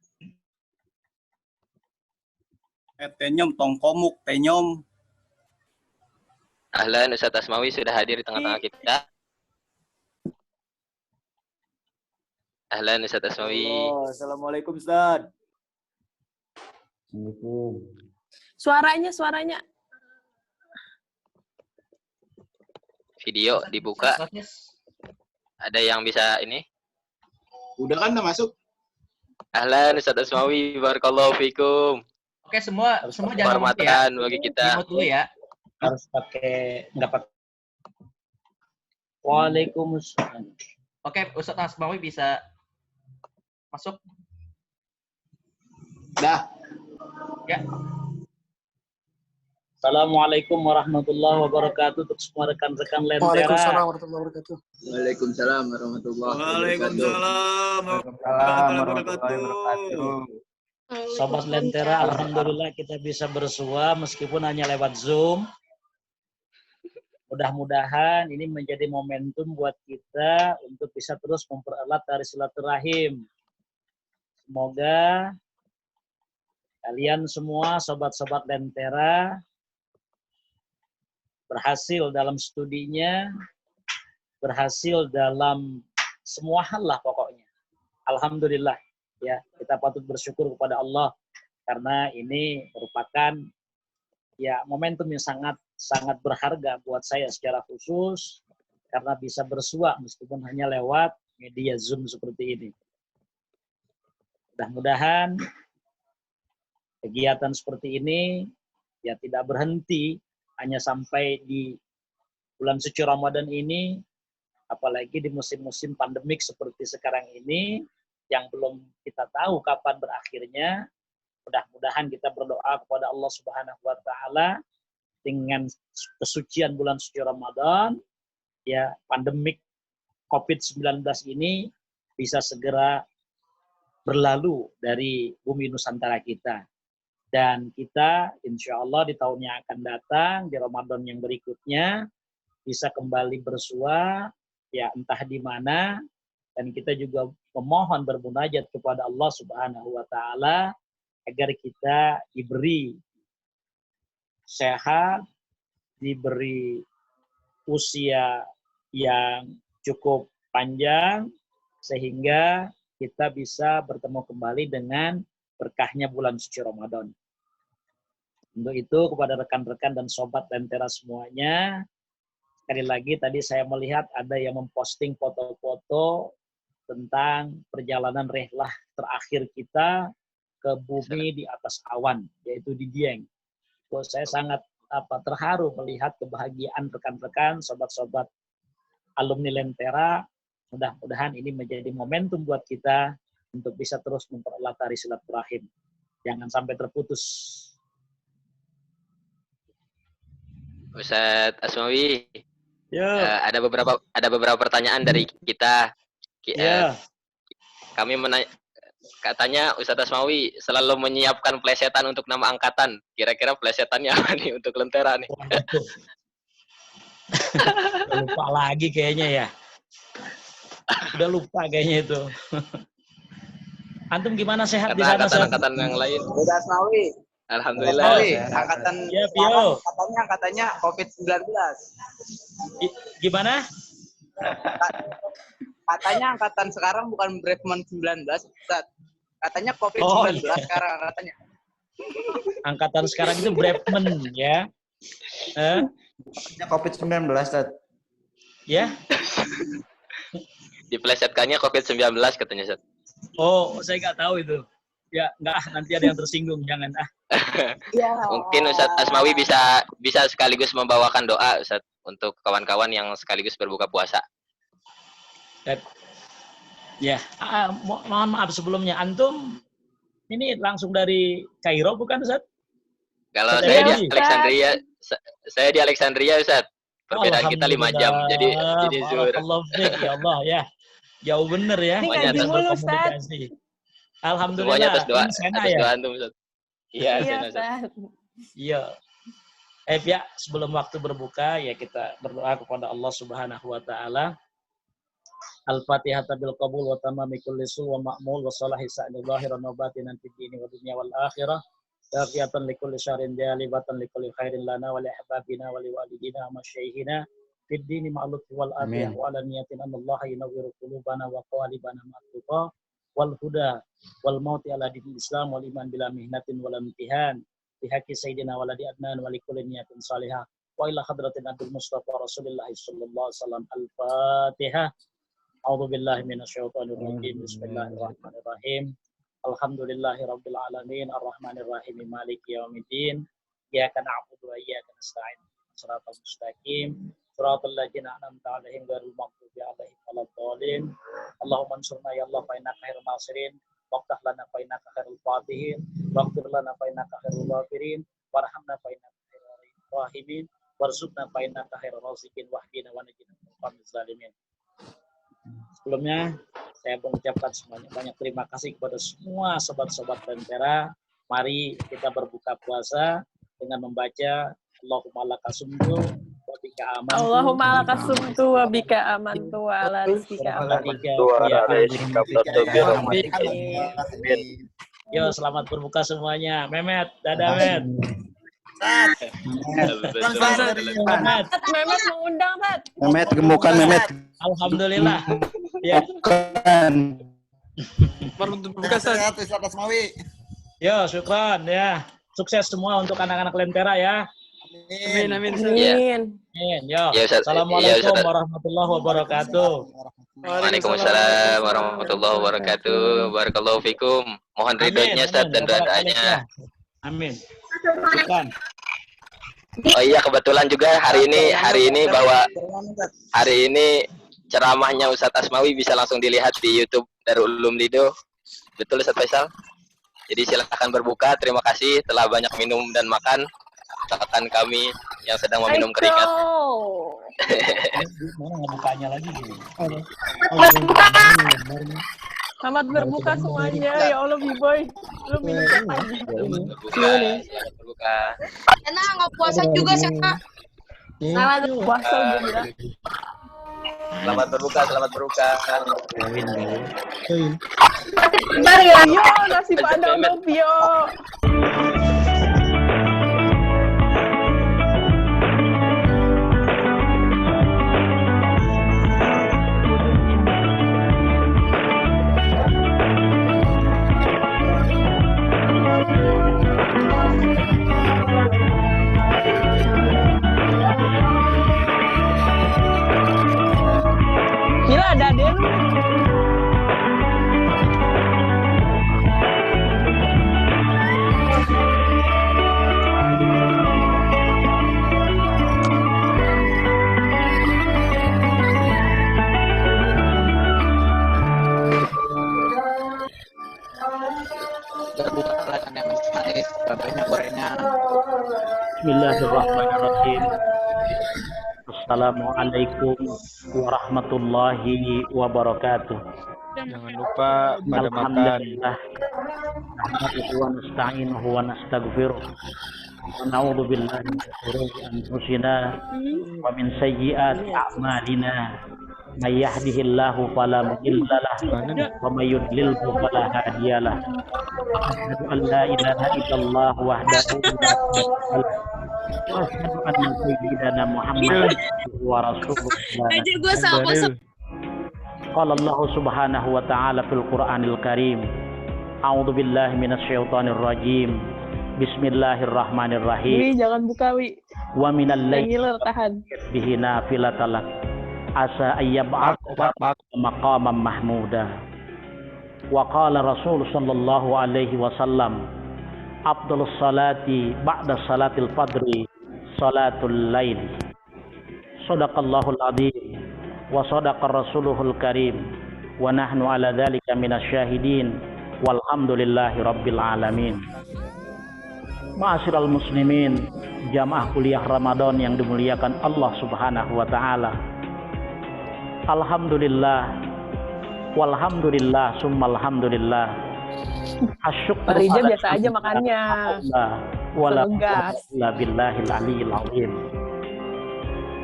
Tenyom tongkomuk, tenyom. Ahlan, Ustaz Asmawi sudah hadir di tengah-tengah kita. Ahlan, Ustaz Asmawi. Oh, assalamualaikum Ustaz. Assalamualaikum. Suaranya. Video dibuka. Ada yang bisa ini? Udah kan udah masuk? Ahlan, Ustaz Asmawi, barakallahu fikum. Oke, semua jangan ngomong ya. Kehormatan bagi kita. Remote dulu ya. Harus pakai nggak pakai. Waalaikumsalam. Oke, Ustaz Asmawi bisa masuk. Dah. Ya. Assalamualaikum warahmatullahi wabarakatuh untuk semua rekan-rekan Lentera. Waalaikumsalam warahmatullahi wabarakatuh. Waalaikumsalam warahmatullahi wabarakatuh. Sobat Lentera, alhamdulillah kita bisa bersua meskipun hanya lewat Zoom. Mudah-mudahan ini menjadi momentum buat kita untuk bisa terus mempererat tali silaturahim. Semoga kalian semua sobat-sobat Lentera berhasil dalam studinya, berhasil dalam semua hal lah pokoknya. Alhamdulillah ya, kita patut bersyukur kepada Allah karena ini merupakan ya momentum yang sangat berharga buat saya secara khusus karena bisa bersua meskipun hanya lewat media Zoom seperti ini. Mudah-mudahan kegiatan seperti ini ya tidak berhenti hanya sampai di bulan suci Ramadan ini, apalagi di musim-musim pandemik seperti sekarang ini yang belum kita tahu kapan berakhirnya. Mudah-mudahan kita berdoa kepada Allah Subhanahu wa taala dengan kesucian bulan suci Ramadan, ya pandemik COVID-19 ini bisa segera berlalu dari bumi Nusantara kita. Dan kita insya Allah di tahun yang akan datang, di Ramadan yang berikutnya, bisa kembali bersua, ya entah di mana, dan kita juga memohon bermunajat kepada Allah Subhanahu wa taala agar kita diberi sehat, diberi usia yang cukup panjang, sehingga kita bisa bertemu kembali dengan berkahnya bulan suci Ramadan. Untuk itu kepada rekan-rekan dan sobat Lentera semuanya, sekali lagi tadi saya melihat ada yang memposting foto-foto tentang perjalanan rihlah terakhir kita ke bumi di atas awan, yaitu di Dieng. Saya sangat terharu melihat kebahagiaan rekan-rekan, sobat-sobat alumni Lentera. Mudah-mudahan ini menjadi momentum buat kita untuk bisa terus mempererat tali silaturahim. Jangan sampai terputus. Ustaz Asmawi, ada beberapa pertanyaan dari kita. Kami katanya Ustaz Asmawi selalu menyiapkan plesetan untuk nama angkatan. Kira-kira plesetannya apa nih untuk Lentera nih? Lupa lagi kayaknya ya. Udah lupa kayaknya itu. Antum gimana, sehat di sana? Angkatan yang lain. Udah Asmawi. Alhamdulillah. Angkatan ya, Pio. Katanya COVID-19. Gimana? Katanya angkatan sekarang bukan Bravman 19, Ustaz. Katanya COVID-19 sekarang angkatannya. Angkatan sekarang itu Bravman ya. COVID-19, Ustaz. Ya. Diplesetkannya COVID-19 katanya, Ustaz. Oh, saya nggak tahu itu. Ya, nanti ada yang tersinggung, jangan Mungkin Ustaz Asmawi bisa sekaligus membawakan doa, Ustaz, untuk kawan-kawan yang sekaligus berbuka puasa. Ya, mohon maaf sebelumnya. Antum ini langsung dari Kairo bukan, Ustaz? Kalau saya di Alexandria, Ustaz. Perbedaan kita 5 jam, jadi zuhur. Allah ya Allah ya. Jauh bener ya. Ini ngaji mulu, Ustaz. Alhamdulillah. Semuanya atas doa, Ini Sena atas ya? doa antum, Ustaz. Iya, Iya, Sena, Ustaz. Ustaz. Iya. Ya, sebelum waktu berbuka ya kita berdoa kepada Allah Subhanahu wa taala. Al-Fatihah bil qabul wa tamami kulli sul wa ma'mul wa salahi sa'ni zahiran wa batinan fid dini wa dunya wal akhirah. Tafiyatan li kulli syarrin jalibatan li kulli khairin lana wa li ahbabina wa li walidina wa masyayikhina fid dini ma'luf wal afiyah wa ala niyatin anallaha yunawwiru qulubana wa qalibana ma'tuqa wal huda wal mauti ala dinil Islam wal iman bila mihnatin wal imtihan bi haqqi sayyidina waladi adnan wa li kulli niyatin salihah wa ila hadratin Abdul Mustafa Rasulillah sallallahu alaihi wasallam. Al-Fatihah. A'udzu billahi minasyaitonir rajim. Bismillahirrahmanirrahim. Alhamdulillahirabbil alamin arrahmanir rahim maliki yaumiddin. Iyyaka na'budu wa iyyaka nasta'in. Shiratal mustaqim. Shiratal ladzina an'amta 'alaihim ghairil maghdubi 'alaihim waladdallin. Allahumma ansurna ya Allah fa innaka khairun nasirin. Waftah lana fa innaka khairul fatihin. Waghfir lana fa innaka khairul ghafirin. Warhamna fa innaka khairur rahimin. Warzuqna fa innaka khairur raziqin wahdina wa najina minal qaumiz zalimin. Sebelumnya saya mengucapkan semuanya banyak terima kasih kepada semua sobat-sobat Lentera. Mari kita berbuka puasa dengan membaca Allahumma lakasumtu wa bika amantu. Allahumma lakasumtu wa bika amantu wa ala rizqika amantu. Yo, selamat berbuka semuanya. Memet, dadah Met. Memet mengundang, Tat. Memet gemukan Memet. Alhamdulillah. Ya. Berbuka sehat Ustaz Asmawi. Yo, syukran ya. Sukses semua untuk anak-anak Lentera ya. Amin. Amin. Amin. Yo. Assalamualaikum warahmatullahi wabarakatuh. Waalaikumsalam warahmatullahi wabarakatuh. Barakallahu fikum. Mohon ridhonya Ustaz dan doanya. Amin. Bukan. Oh iya, kebetulan juga hari ini ceramahnya Ustadz Asmawi bisa langsung dilihat di YouTube Darul Ulum Lido. Betul Ustadz Faisal? Jadi silakan berbuka. Terima kasih telah banyak minum dan makan. Katakan kami yang sedang meminum keringat. Mana bukanya lagi? Selamat berbuka semuanya. Ya Allah, B-Boy. Lu minum lagi. Berbuka. Sena nggak puasa juga, Sena. Selamat berpuasa, gila. Selamat berbuka. Bentar ya. Yo, nasi padang Novio. Gila, ada lu. Bismillahirrahmanirrahim. Assalamualaikum warahmatullahi wabarakatuh. Jangan lupa pada makan. Alhamdulillah. Nahmaduhu wa nasta'inuhu wa nastaghfiruh. Wa na'udzu billahi min shururi anfusina wa min sayyiati a'malina. May yahdihillahu fala mudilla lahu wa may yudlilhu fala hadiya lahu. Asyhadu an la ilaha illallah wahdahu la syarika lahu. Wa asyhadu anna sayyidana Muhammadan wa rasuluh. Qala Allah subhanahu wa ta'ala fil Qur'anil Karim. A'udzu billahi minasy syaithanir rajim. Bismillahirrahmanirrahim. Wi, jangan buka, Wi. Wa minal laili tahan. bihi nafilatalak. Asa ayyab'ak maqaman mahmuda. Wa qala Rasul sallallahu alaihi wasallam, afdhalus salati ba'da salatil fadri salatul lail. Shadaqallahul adzim wa shadaqa rasuluhul karim wa nahnu ala dzalika minasyahidin walhamdulillahi rabbil alamin. Ma'asyiral muslimin, jamaah kuliah Ramadan yang dimuliakan Allah Subhanahu wa taala. Alhamdulillah walhamdulillah summa alhamdulillah Asyukru Rija ala biasa aja makannya. wala Senegas. quwwata billahil aliyil azim.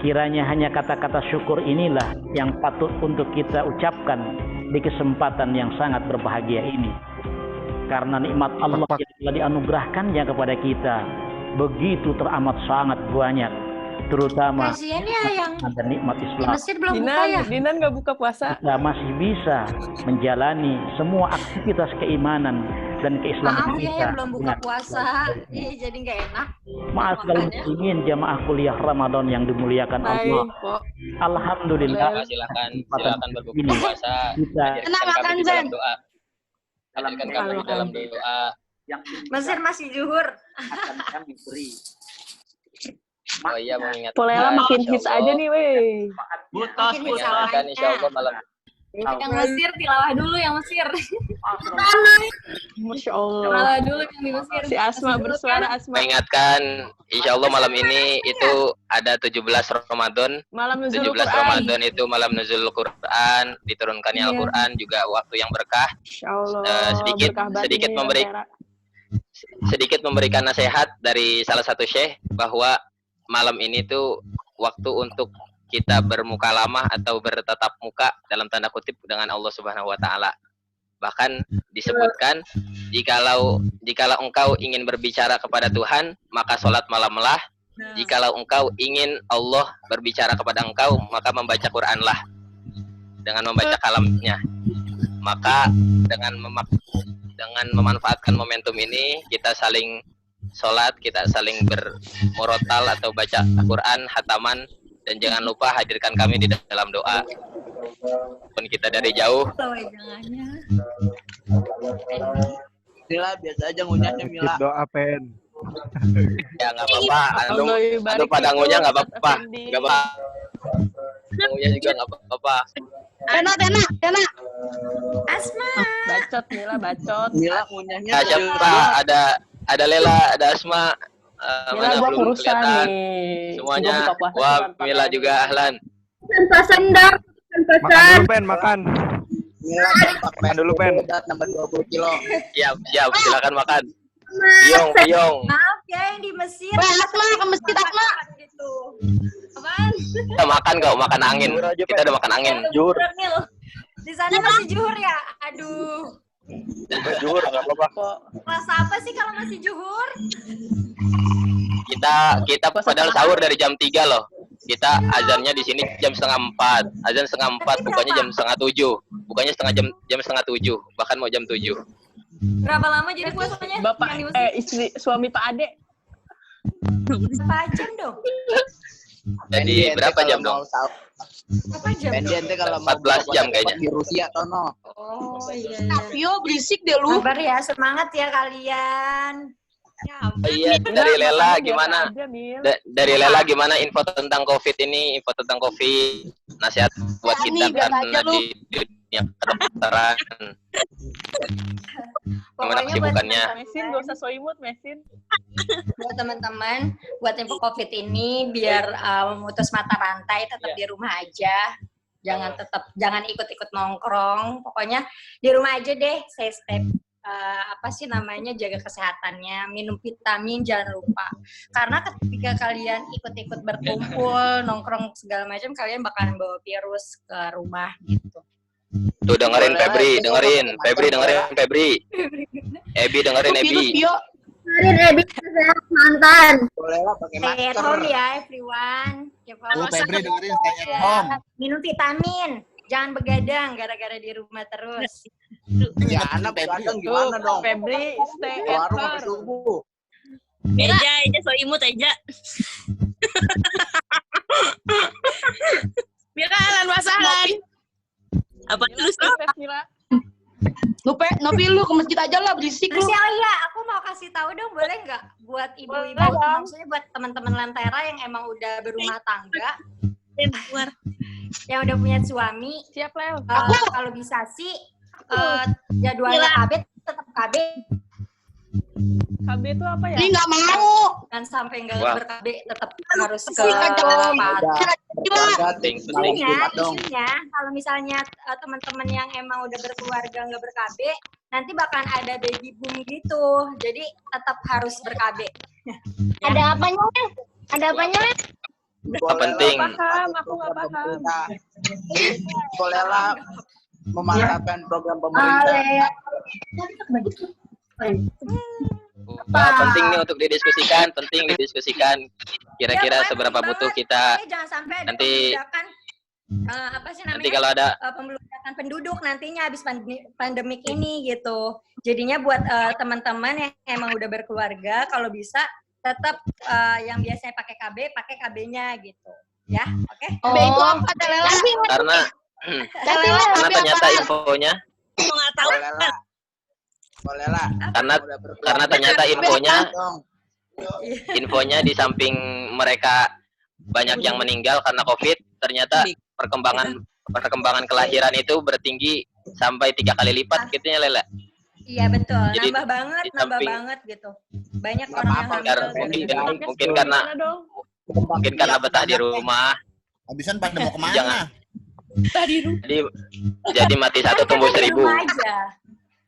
Kiranya hanya kata-kata syukur inilah yang patut untuk kita ucapkan di kesempatan yang sangat berbahagia ini. Karena nikmat Allah yang telah dianugerahkannya kepada kita begitu teramat sangat banyak, terutama Kasian ya yang ada nikmat di Islam. Mesir belum buka ya. Dinan nggak buka puasa. Kita masih bisa menjalani semua aktivitas keimanan dan keislaman Maaf ya kita. yang belum buka dengan puasa. Iya jadi nggak enak. Maaf kalau muslimin jamaah kuliah Ramadan yang dimuliakan Allah. Alhamdulillah. Silakan berbuka Ini puasa. kita Enak makan Kami di Zen. dalam doa. Hadirkan kami di dalam doa. Mesir masih zuhur. Oh iya mengingatkan. Polela makin hits aja nih, weh. Makin bisa Mengingatkan insya Allah malam. Yang Mesir tilawah dulu yang Mesir. Masya Allah. Tilawah dulu yang di Mesir. Si Asma bersuara Asma. Mengingatkan insya Allah malam ini itu ada 17 Ramadan. Malam nuzul 17 Quran. Ramadan itu malam nuzul Quran, diturunkannya Iya. Al-Quran juga waktu yang berkah. Insya Allah. Sedikit sedikit memberikan nasihat dari salah satu syekh bahwa malam ini tuh waktu untuk kita bermukalamah atau bertatap muka dalam tanda kutip dengan Allah Subhanahu wa taala. Bahkan disebutkan jikalau engkau ingin berbicara kepada Tuhan, maka sholat malamlah. Jikalau engkau ingin Allah berbicara kepada engkau, maka membaca Quranlah. Dengan membaca kalamnya. Maka dengan memanfaatkan momentum ini, kita saling sholat, kita saling bermurotal atau baca Quran, hataman, dan jangan lupa hadirkan kami di dalam doa. Pun kita dari jauh. Mila biasa aja ngunyahnya Mila. Doa pen. Ya nggak apa-apa. Antum pada ngunyah nggak apa-apa. Nggak apa. Ngunyah juga nggak apa-apa. Tena. Asma. Bacot Mila, bacot. Mila ngunyahnya. Nah, siapa? Ada Lela, ada Asma. Mila Mana gua belum kurusan kelihatan nih. semuanya. Gua buka puasa Wah, tanpa Mila kain. juga ahlan. Pesan dong. Makan dulu pen, makan. Mila Makan dulu pen. nambah 20 kilo. Siap, silakan makan. Piong. Maaf ya yang di Mesir. Asma ke masjid Asma. Gitu. Apaan? Kita makan kok, makan angin. Kita udah makan angin. Juhur. Di sana masih juhur ya? Aduh. Juhur enggak apa-apa. Kelas apa sih kalau masih juhur? Kita padahal sahur dari jam 3 loh. Kita azannya di sini jam 3:30. Azan 3:30, bukanya jam 6:30. Bukanya jam 6:30, bahkan mau jam 7. Berapa lama jadi puasanya? Bapak istri suami Pak Ade. Berapa jam dong? Jadi berapa jam dong? Berapa jam? Ente kalau mau 14 jam kayaknya. di Rusia tono. Oh iya. Yo berisik deh lu. Sabar ya, semangat ya kalian. Iya, dari Lela gimana? Dari Lela gimana info tentang COVID ini? Info tentang COVID, nasihat buat kita karena di dunia kedokteran. Gimana kesibukannya? Mesin gak usah soimut, Mesin. Buat teman-teman, buat info COVID ini biar memutus mata rantai tetap di rumah aja. Jangan ikut-ikut nongkrong. Pokoknya di rumah aja deh, stay jaga kesehatannya, minum vitamin jangan lupa. Karena ketika kalian ikut-ikut berkumpul, nongkrong segala macam, kalian bakalan bawa virus ke rumah gitu. Tuh dengerin Febri. Ebi dengerin Ebi. Ebi mantan. Boleh lah pakai Stay at masker. home ya everyone. Febri dengerin stay at home. Minum vitamin. Jangan begadang gara-gara di rumah terus. Ya anak begadang gimana dong? Febri, stay at Warung sampai home. subuh. Eja so imut Eja. Mira alan wasalan. Apa terus lo? Nopi lu ke masjid aja lah berisik lu. Terus ya, aku mau kasih tahu dong, boleh nggak buat ibu-ibu, maksudnya buat teman-teman Lentera yang emang udah berumah tangga, yang udah punya suami, siap Lel. Kalau bisa sih jadwalnya KB tetap KB. KB itu apa ya? Ini nggak mau. Kan sampai nggak Wah. ber-KB tetap harus ke Isunya, kalau misalnya teman-teman yang emang udah berkeluarga nggak ber-KB, nanti bakalan ada baby boom gitu. Jadi tetap harus ber-KB. Ada apanya? Ada apanya? Yang penting Aku nggak paham. Bolehlah memanfaatkan program pemerintah. Wah, penting nih untuk didiskusikan, kira-kira seberapa butuh kita Jangan sampai ada nanti pembludakan, apa sih namanya? nanti kalau ada Pembludakan penduduk nantinya habis pandemik ini gitu. Jadinya buat teman-teman yang emang udah berkeluarga, kalau bisa tetap yang biasanya pakai KB-nya gitu. Ya, oke? KB itu apa, Telela? karena ternyata infonya Nggak tahu kan? Bolehlah. karena ternyata infonya di samping mereka banyak yang meninggal karena COVID, ternyata perkembangan kelahiran itu bertinggi sampai 3 kali lipat gitu ya, Lela. Iya betul, Jadi, nambah banget gitu. Banyak orang yang hamil. Mungkin karena betah di rumah. Habisan pada mau kemana? Jadi mati satu tumbuh 1000.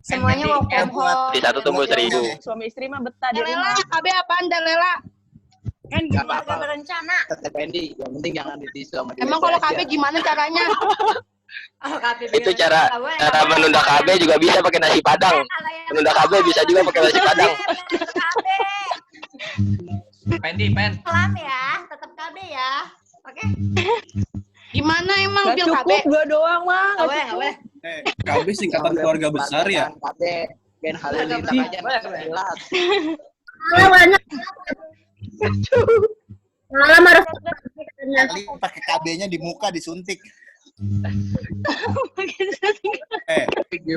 Semuanya mau home. Mati satu tumbuh 1000. Suami istri mah betah di Telela, rumah. KB apaan, Telela? Kan gak berencana. Tetap Pendi, yang penting jangan ditisuk sama dia. Emang kalau KB gimana caranya? Itu cara menunda KB juga bisa pakai nasi padang. Menunda KB bisa juga pakai nasi padang. Pendi. Pelan ya, tetap KB ya. Oke? Gimana emang Gak bil KB? cukup, 2 doang mah. Gak boleh. KB singkatan keluarga besar ya? KB, Gen Halilintar aja jelas. Banyak. Malam harus Kali pakai KB-nya di muka disuntik.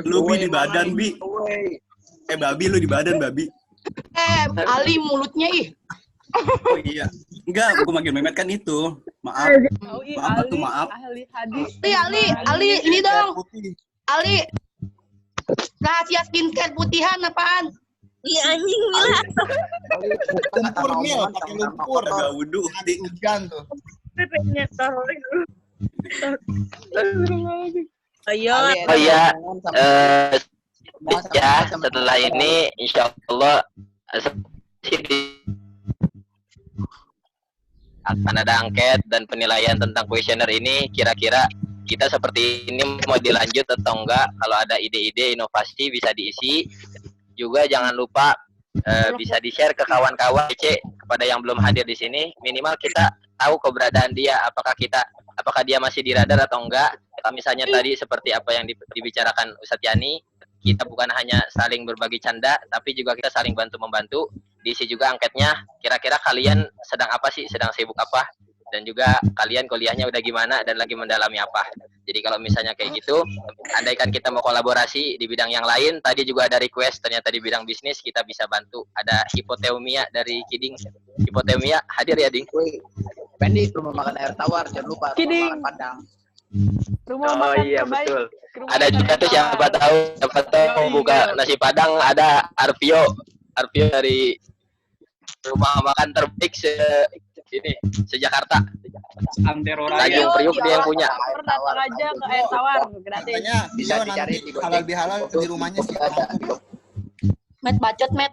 Lu Bi di badan, Bi. Babi lu di badan, Babi. Ali mulutnya ih. Oh iya. Enggak, gua manggil Mehmet kan itu. Maaf. Maaf. Ahli hadis. Ali, ini dong. Ali, rahasia skincare putihan apaan? Iya anjing Mila. Lumpur Mil, pakai lumpur. Agak wudhu. Di hujan tuh. Ayo. Oh iya, ya setelah ini insya Allah akan ada angket dan penilaian tentang kuesioner ini. Kira-kira kita seperti ini mau dilanjut atau enggak? Kalau ada ide-ide inovasi bisa diisi. Juga jangan lupa bisa di-share ke kawan-kawan kepada yang belum hadir di sini. Minimal kita tahu keberadaan dia, apakah dia masih di radar atau enggak. Kalau misalnya tadi seperti apa yang dibicarakan Ustadz Yani, kita bukan hanya saling berbagi canda, tapi juga kita saling bantu-membantu. Diisi juga angketnya, kira-kira kalian sedang apa sih, sedang sibuk apa, dan juga kalian kuliahnya udah gimana dan lagi mendalami apa. Jadi kalau misalnya kayak gitu, andaikan kita mau kolaborasi di bidang yang lain, tadi juga ada request, ternyata di bidang bisnis kita bisa bantu. Ada Hipoteumia dari Kiding. Hipoteumia hadir ya, Ding? Pendi, rumah makan air tawar, jangan lupa rumah makan Padang. Oh iya betul. Ada juga tuh siapa tahu buka nasi Padang, ada Arvio dari rumah makan terbaik se-Jakarta. Antero Tanjung Priuk dia yang punya. Datang aja ke air tawar gratis. Katanya bisa dicari halal bihalal di rumahnya sih. Met bacot, Met.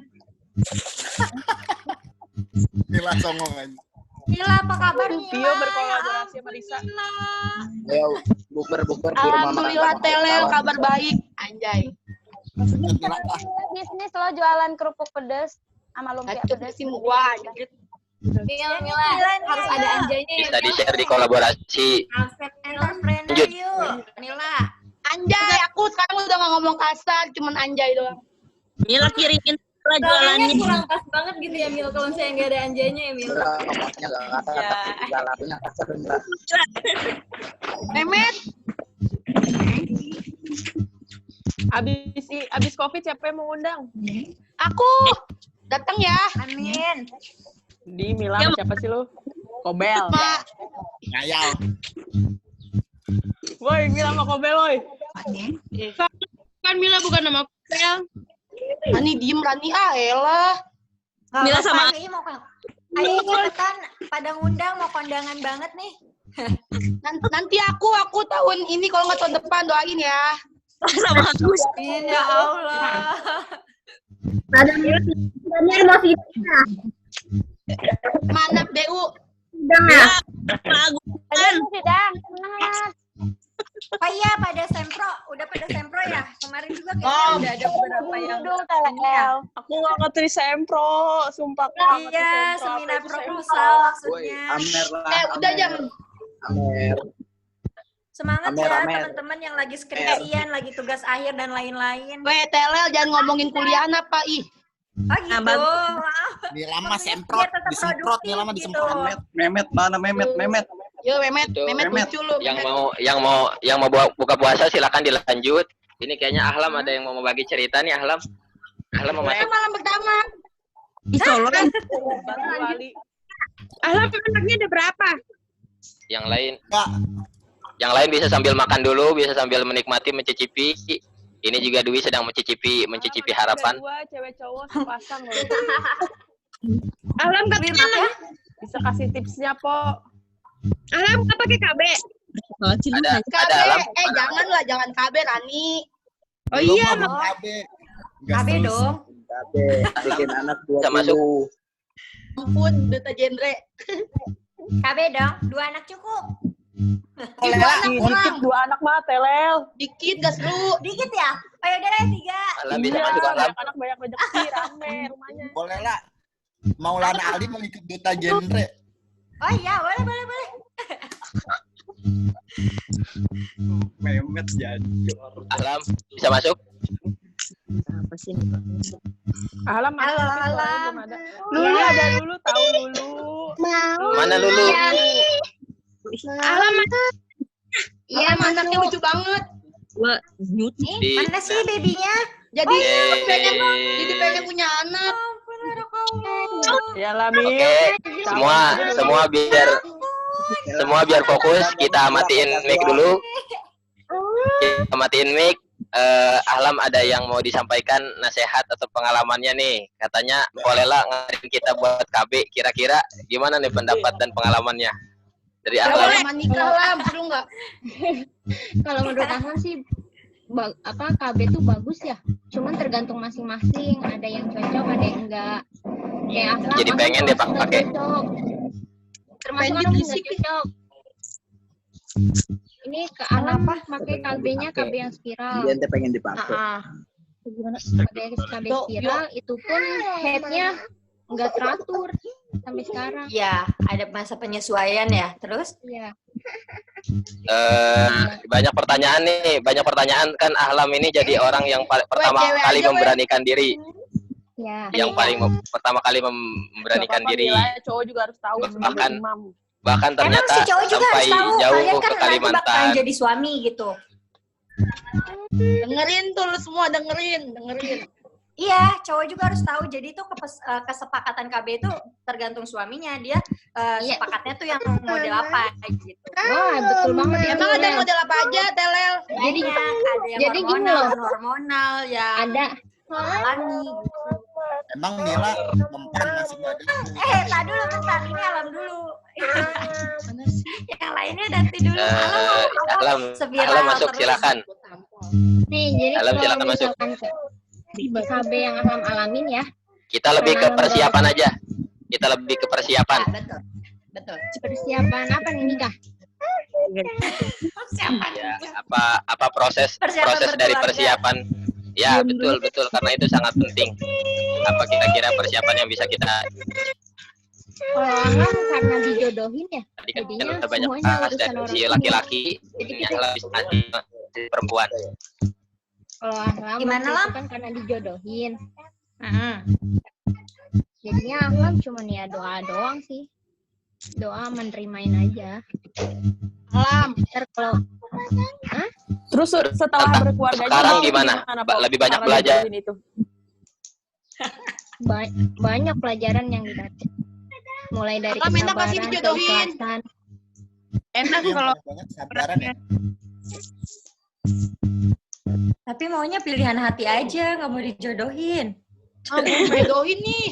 Gila songong aja. Mila, apa kabar Mila? Pio berkolaborasi sama Risa. Ayo, buker di rumah makan. Alhamdulillah Telel, kabar baik. Anjay. Bisnis lo jualan kerupuk pedas sama lumpia pedas. Wah, Mila, harus ada anjaynya ya. Bisa di-share di kolaborasi. Entrepreneur yuk. Mila. Anjay, aku sekarang udah gak ngomong kasar, cuman anjay doang. Mila kirimin lah jualannya. Kurang pas banget gitu ya Mil, kalau misalnya nggak ada anjaynya ya Mil. Ngomongnya nggak kasar, tapi juga lakunya kasar. Mehmet. Abis COVID siapa yang mau undang? Aku. Datang ya. Amin. Di Mila siapa sih lu? Kobel. Ngayal. Woi, Mila sama Kobel, woi. Kan Mila bukan nama Kobel. Rani diem, Rani elah. Mila sama ayo cepetan pada ngundang, mau kondangan banget nih. Nanti aku tahun ini kalau nggak tahun depan doain ya. sama Agus. Amin ya Allah. Ada emosi. Mana BU? Sedang ya? Sedang. Oh iya, pada sempro, udah pada sempro ya? Kemarin juga kayaknya udah ada beberapa yang ini ya. Aku nggak ngerti sempro, sumpah. Iya, seminar proposal maksudnya. Amer lah. Udah jangan. Amer. Semangat Amer, ya Amer. teman-teman yang lagi skripsian, lagi tugas akhir dan lain-lain. Weh, Telel jangan ngomongin kuliah apa ih. Oh gitu. Maaf. Di lama semprot, disemprot, di lama disemprot. Memet mana Memet? Yo, Memet lucu lu. Yang mau buka puasa silakan dilanjut. Ini kayaknya Ahlam ada yang mau bagi cerita nih, Ahlam. Ahlam mau masuk. Malam pertama. Ditolong. Ahlam anaknya ada berapa? Yang lain bisa sambil makan dulu, bisa sambil menikmati, mencicipi. Ini juga Dwi sedang mencicipi harapan. Dua cewek cowok sepasang loh. Ahlam katanya Bisa kasih tipsnya, Po. Ahlam nggak pakai KB. Ada Ahlam. Jangan KB Rani. Oh iya, KB dong. KB bikin anak 20. Bisa masuk. Ampun, Duta Genre. KB dong, 2 anak cukup. Dikit 2 anak mah Telel. Dikit gak seru. Dikit ya? Ayo udah deh 3. Ahlam bisa masuk, Ahlam. Anak banyak rezeki, rame rumahnya. Boleh lah. Maulana Ali mau ikut Duta Genre. Oh iya, boleh. Memet jajor. Ahlam bisa masuk? Apa sih? Ahlam mana? Ahlam. Lulu ada Lulu, tahu Lulu. Mana Lulu? Ahlam Iya, anaknya lucu banget. Gua mute. Mana sih babynya? Jadi pengen punya anak. Ya lah, Mi. Oke, semua biar fokus. Kita matiin mic dulu. Kita matiin mic. Ahlam ada yang mau disampaikan nasihat atau pengalamannya nih. Katanya Kolela ngajarin kita buat KB. Kira-kira gimana nih pendapat dan pengalamannya dari Ahlam? Pengalaman nikah lah, seru nggak? Kalau menurut Ahlam sih KB itu bagus ya. Cuman tergantung masing-masing. Ada yang cocok, ada yang enggak. Kayak Ahlam. Jadi pengen deh pakai. Termasuk Ahlam nggak cocok. Ini ke Ahlam pakai KB-nya KB yang spiral. Dia pengen dipakai. Gimana? Pakai KB spiral itu pun headnya nggak teratur sampai sekarang. Iya, ada masa penyesuaian ya. Terus? Iya. Banyak pertanyaan kan Ahlam ini jadi orang yang pertama kali memberanikan diri. Ya. Yang paling pertama kali memberanikan diri. Cowok juga harus tahu. Bahkan ternyata Emang si cowok juga sampai harus tahu. jauh Kalian ke kan nanti Kalimantan. bakalan jadi suami gitu. Dengerin tuh lu semua, dengerin. Iya, cowok juga harus tahu. Jadi itu kesepakatan KB itu tergantung suaminya. Dia sepakatnya tuh yang model apa gitu. Wah, betul banget. Emang ada model apa aja, Telel? Jadi ada yang hormonal, ya. Ada alami. Emang Nila mempan masih ada. Tak dulu bentar, ini Alam dulu. Yang lainnya nanti dulu. Alam masuk, silakan. Nih, jadi Alam kalau silakan masuk. KB yang Ahlam alamin ya. Kita lebih ke persiapan aja. Betul. Persiapan apa nih nikah? Ya, apa proses dari persiapan? Ya, betul karena itu sangat penting. Apa kira-kira persiapan yang bisa kita? Kalau Ahlam karena dijodohin ya. Tadi kan udah banyak bahas dari si laki-laki, ini Ahlam bisa si perempuan. Kalau Ahlam gimana itu kan karena dijodohin. Jadinya Ahlam cuma ya doa doang sih. Doa menerimain aja. Ahlam, kalau Terus setelah berkeluarganya sekarang gimana? Lebih banyak belajar. Banyak pelajaran yang didapat. Mulai dari kesabaran, keikhlasan. Enak kalau kesabaran ya. Tapi maunya pilihan hati aja, nggak mau dijodohin. Mau jodohin nih.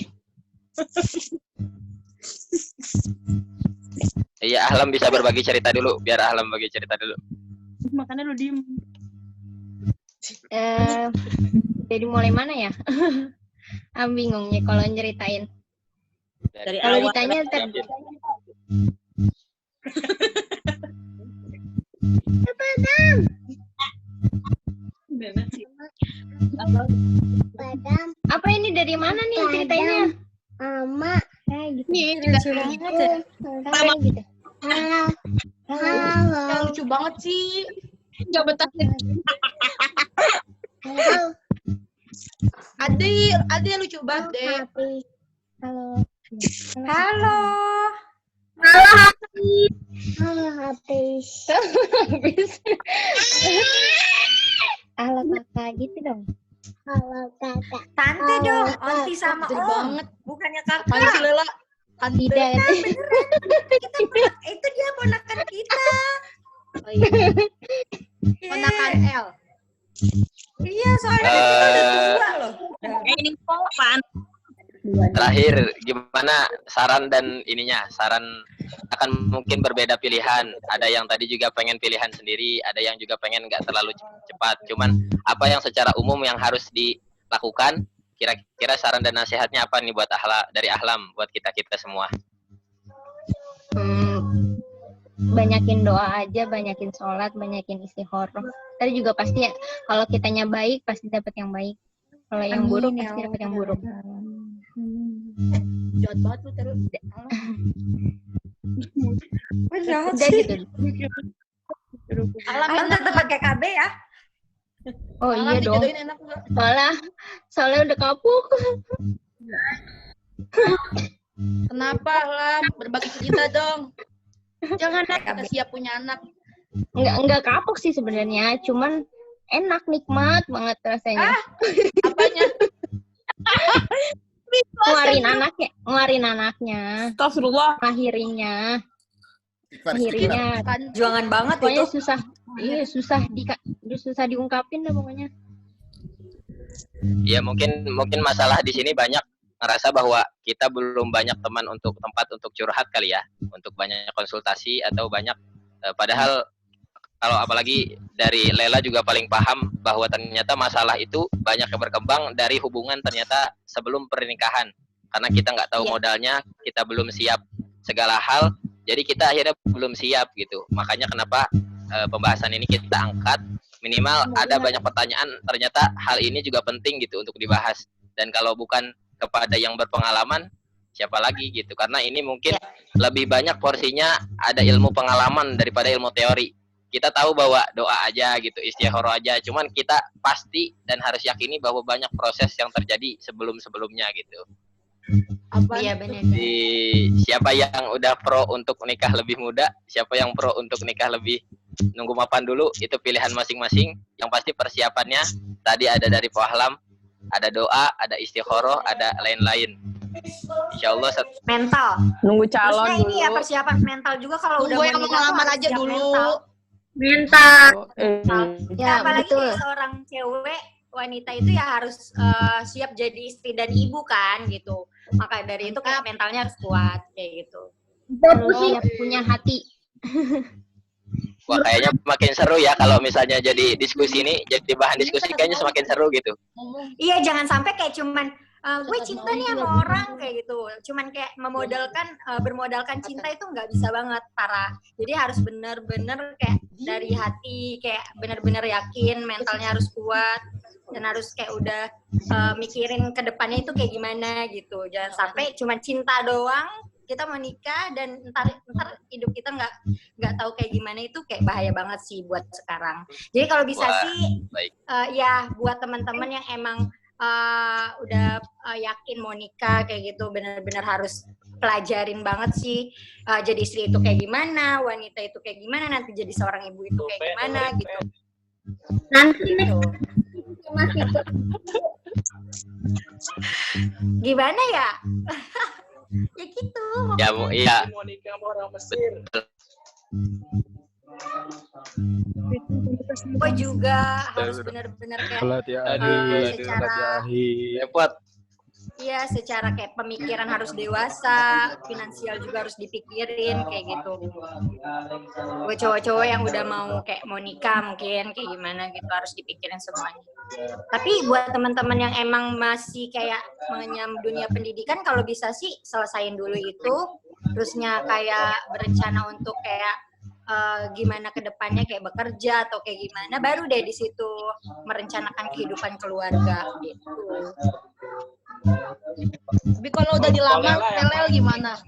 Iya, Ahlam bisa berbagi cerita dulu, biar Ahlam bagi cerita dulu. Makanya lu diem. Jadi mulai mana ya? Bingung nih kalau nyeritain. Dari Kalau awal ditanya sampai apa ini dari mana nih ceritanya? Mama, kayak gitu. Nih, Lucu juga banget ya. Kayak gitu. Halo. Yang lucu banget sih. Gak betah. Ade lucu banget deh. Halo. Halo. Halo, Hafiz. Halo, Hafiz. Halo, kakak. Gitu dong. Halo, kakak. Tante dong, onti sama Bener om. banget. Bukannya Apaan kakak. sih, Lela? Tidak. Itu dia ponakan kita. Oh, iya. Ponakan L. Iya, soalnya kan kita udah tua loh. ini apaan? Terakhir, gimana saran dan ininya? Saran akan mungkin berbeda pilihan. Ada yang tadi juga pengen pilihan sendiri, ada yang juga pengen nggak terlalu cepat. Cuman apa yang secara umum yang harus dilakukan? Kira-kira saran dan nasihatnya apa nih buat dari Ahlam, buat kita-kita semua? Banyakin doa aja, banyakin sholat, banyakin istikharah. Tadi juga pasti ya, kalau kitanya baik pasti dapat yang baik. Kalau yang buruk pasti dapat yang buruk. Jahat banget lu terus. Udah gitu. Alam tetap pakai KB ya. Oh iya dong. Soalnya udah kapuk. Kenapa Lam? Berbagi cerita dong. Jangan kita siap punya anak. Enggak kapuk sih sebenarnya, cuman enak, nikmat banget rasanya. Apanya? Ngeluarin anaknya. Astagfirullah. Lahirinya. Juangan banget pokoknya itu. Susah. Iya, susah diungkapin dah pokoknya. Ya mungkin masalah di sini banyak ngerasa bahwa kita belum banyak teman untuk tempat untuk curhat kali ya, untuk banyak konsultasi atau banyak padahal kalau apalagi dari Lela juga paling paham bahwa ternyata masalah itu banyak yang berkembang dari hubungan ternyata sebelum pernikahan, karena kita nggak tahu modalnya, kita belum siap segala hal, jadi kita akhirnya belum siap gitu. Makanya kenapa pembahasan ini kita angkat, minimal ada banyak pertanyaan, ternyata hal ini juga penting gitu untuk dibahas. Dan kalau bukan kepada yang berpengalaman, siapa lagi gitu, karena ini mungkin lebih banyak porsinya ada ilmu pengalaman daripada ilmu teori. Kita tahu bahwa doa aja gitu, istikharah aja, cuman kita pasti dan harus yakini bahwa banyak proses yang terjadi sebelum-sebelumnya gitu. Iya benar. Siapa yang udah pro untuk nikah lebih muda, siapa yang pro untuk nikah lebih nunggu mapan dulu, itu pilihan masing-masing. Yang pasti persiapannya tadi ada dari Pak Ahlam, ada doa, ada istikharah, ada lain-lain. Insyaallah mental. Nunggu calon terusnya dulu. ini ya persiapan mental juga kalau udah Tunggu yang mau nikah pengalaman tuh aja harus siap dulu. mental. Ya, Apalagi betul. kayak seorang cewek wanita itu ya harus siap jadi istri dan ibu kan gitu. Maka dari itu kayak mentalnya harus kuat kayak gitu. Harus siap punya hati. Wah, kayaknya makin seru ya kalau misalnya jadi diskusi ini, jadi bahan diskusi kayaknya semakin seru gitu. Iya, jangan sampai kayak cuman gue cinta nih sama orang kayak gitu. Cuman kayak bermodalkan cinta itu nggak bisa banget, parah. Jadi harus bener-bener kayak dari hati, kayak bener-bener yakin, mentalnya harus kuat dan harus kayak udah mikirin ke depannya itu kayak gimana gitu. Jangan sampai cuman cinta doang kita mau nikah dan ntar hidup kita nggak tahu kayak gimana, itu kayak bahaya banget sih buat sekarang. Jadi kalau bisa sih ya buat teman-teman yang emang udah yakin mau nikah kayak gitu, benar-benar harus pelajarin banget sih jadi istri itu kayak gimana, wanita itu kayak gimana, nanti jadi seorang ibu itu kayak gimana gitu. Nanti gimana ya? Ya gitu. Ya, iya. Mau nikah sama orang Mesir. Gue juga harus benar-benar kayak secara repot. Iya, secara kayak pemikiran harus dewasa, finansial juga harus dipikirin kayak gitu. Buat cowok-cowok yang udah mau nikah mungkin kayak gimana gitu harus dipikirin semuanya. Tapi buat teman-teman yang emang masih kayak mengenyam dunia pendidikan, kalau bisa sih selesain dulu itu, terusnya kayak berencana untuk kayak gimana ke depannya kayak bekerja atau kayak gimana, baru deh di situ merencanakan kehidupan keluarga gitu. Tapi kalau udah dilamar, Lel gimana?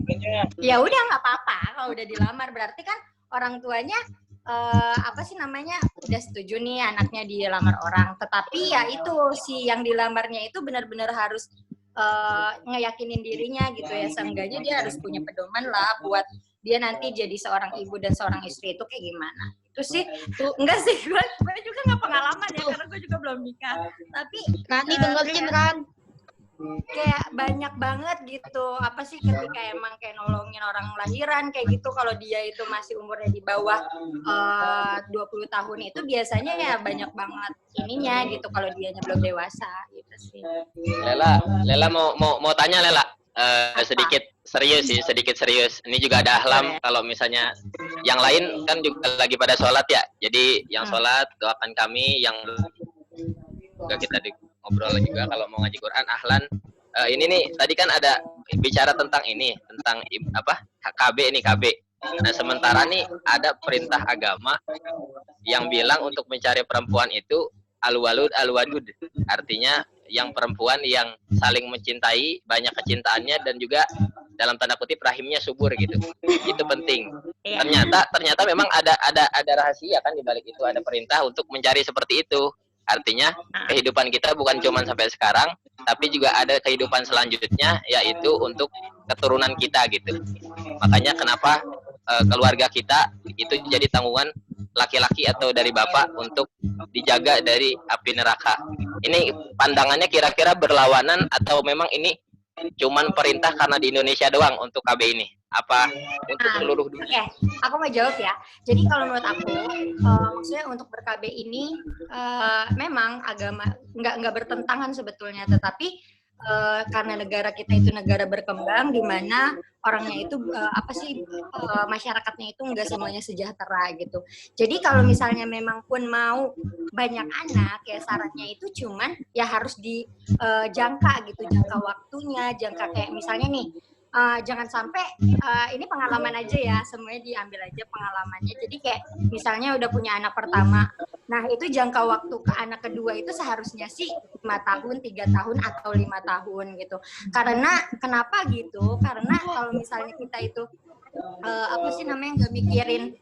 Ya udah nggak apa-apa kalau udah dilamar, berarti kan orang tuanya udah setuju nih anaknya dilamar orang. Tetapi ya itu si yang dilamarnya itu benar-benar harus ngeyakinin dirinya gitu ya, seenggaknya dia harus punya pedoman lah buat dia nanti jadi seorang ibu dan seorang istri itu kayak gimana. Itu sih enggak sih, gue juga nggak pengalaman ya karena gue juga belum nikah. Tapi Rani dengerin Ran, kayak banyak banget gitu ketika emang kayak nolongin orang lahiran kayak gitu, kalau dia itu masih umurnya di bawah 20 tahun itu biasanya ya banyak banget ininya gitu kalau dianya belum dewasa gitu sih. Lela mau tanya Lela, sedikit serius. Ini juga ada Ahlam, kalau misalnya yang lain kan juga lagi pada sholat ya, jadi yang sholat doakan kami, yang juga kita ngobrol juga kalau mau ngaji Quran. Ahlan, ini nih tadi kan ada bicara tentang KB ini KB. Nah sementara nih ada perintah agama yang bilang untuk mencari perempuan itu al-walud al-wadud, artinya yang perempuan yang saling mencintai, banyak kecintaannya, dan juga dalam tanda kutip rahimnya subur gitu. Itu penting. Ternyata memang ada rahasia kan di balik itu, ada perintah untuk mencari seperti itu. Artinya kehidupan kita bukan cuma sampai sekarang, tapi juga ada kehidupan selanjutnya, yaitu untuk keturunan kita gitu. Makanya kenapa keluarga kita itu jadi tanggungan laki-laki atau dari bapak untuk dijaga dari api neraka. Ini pandangannya kira-kira berlawanan atau memang ini cuman perintah karena di Indonesia doang untuk KB ini? Apa untuk seluruh dunia? Oke, aku mau jawab ya. Jadi kalau menurut aku, maksudnya untuk ber-KB ini memang agama nggak bertentangan sebetulnya, tetapi karena negara kita itu negara berkembang di mana orangnya itu masyarakatnya itu nggak semuanya sejahtera gitu. Jadi kalau misalnya memang pun mau banyak anak, ya syaratnya itu cuman ya harus dijangka gitu, jangka waktunya, jangka kayak misalnya nih. Jangan sampai ini pengalaman aja ya, semuanya diambil aja pengalamannya. Jadi kayak misalnya udah punya anak pertama, nah itu jangka waktu ke anak kedua itu seharusnya sih 5 tahun, 3 tahun, atau 5 tahun gitu. Karena kenapa gitu? Karena kalau misalnya kita itu nggak mikirin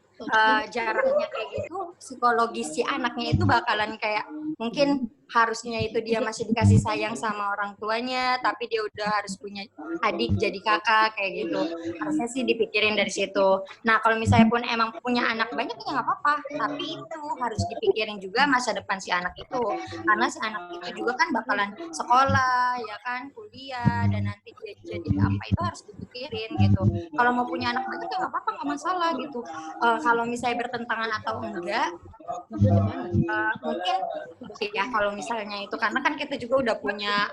jaraknya kayak gitu, psikologis si anaknya itu bakalan kayak mungkin harusnya itu dia masih dikasih sayang sama orang tuanya, tapi dia udah harus punya adik jadi kakak kayak gitu. Harusnya sih dipikirin dari situ. Nah kalau misalnya pun emang punya anak banyak ya nggak apa-apa, tapi itu harus dipikirin juga masa depan si anak itu, karena si anak itu juga kan bakalan sekolah ya kan, kuliah, dan nanti dia jadi apa itu harus dipikirin gitu. Kalau mau punya anak banyak ya nggak apa-apa, nggak masalah gitu. Kalau misalnya bertentangan atau enggak, mungkin ya kalau misalnya itu, karena kan kita juga udah punya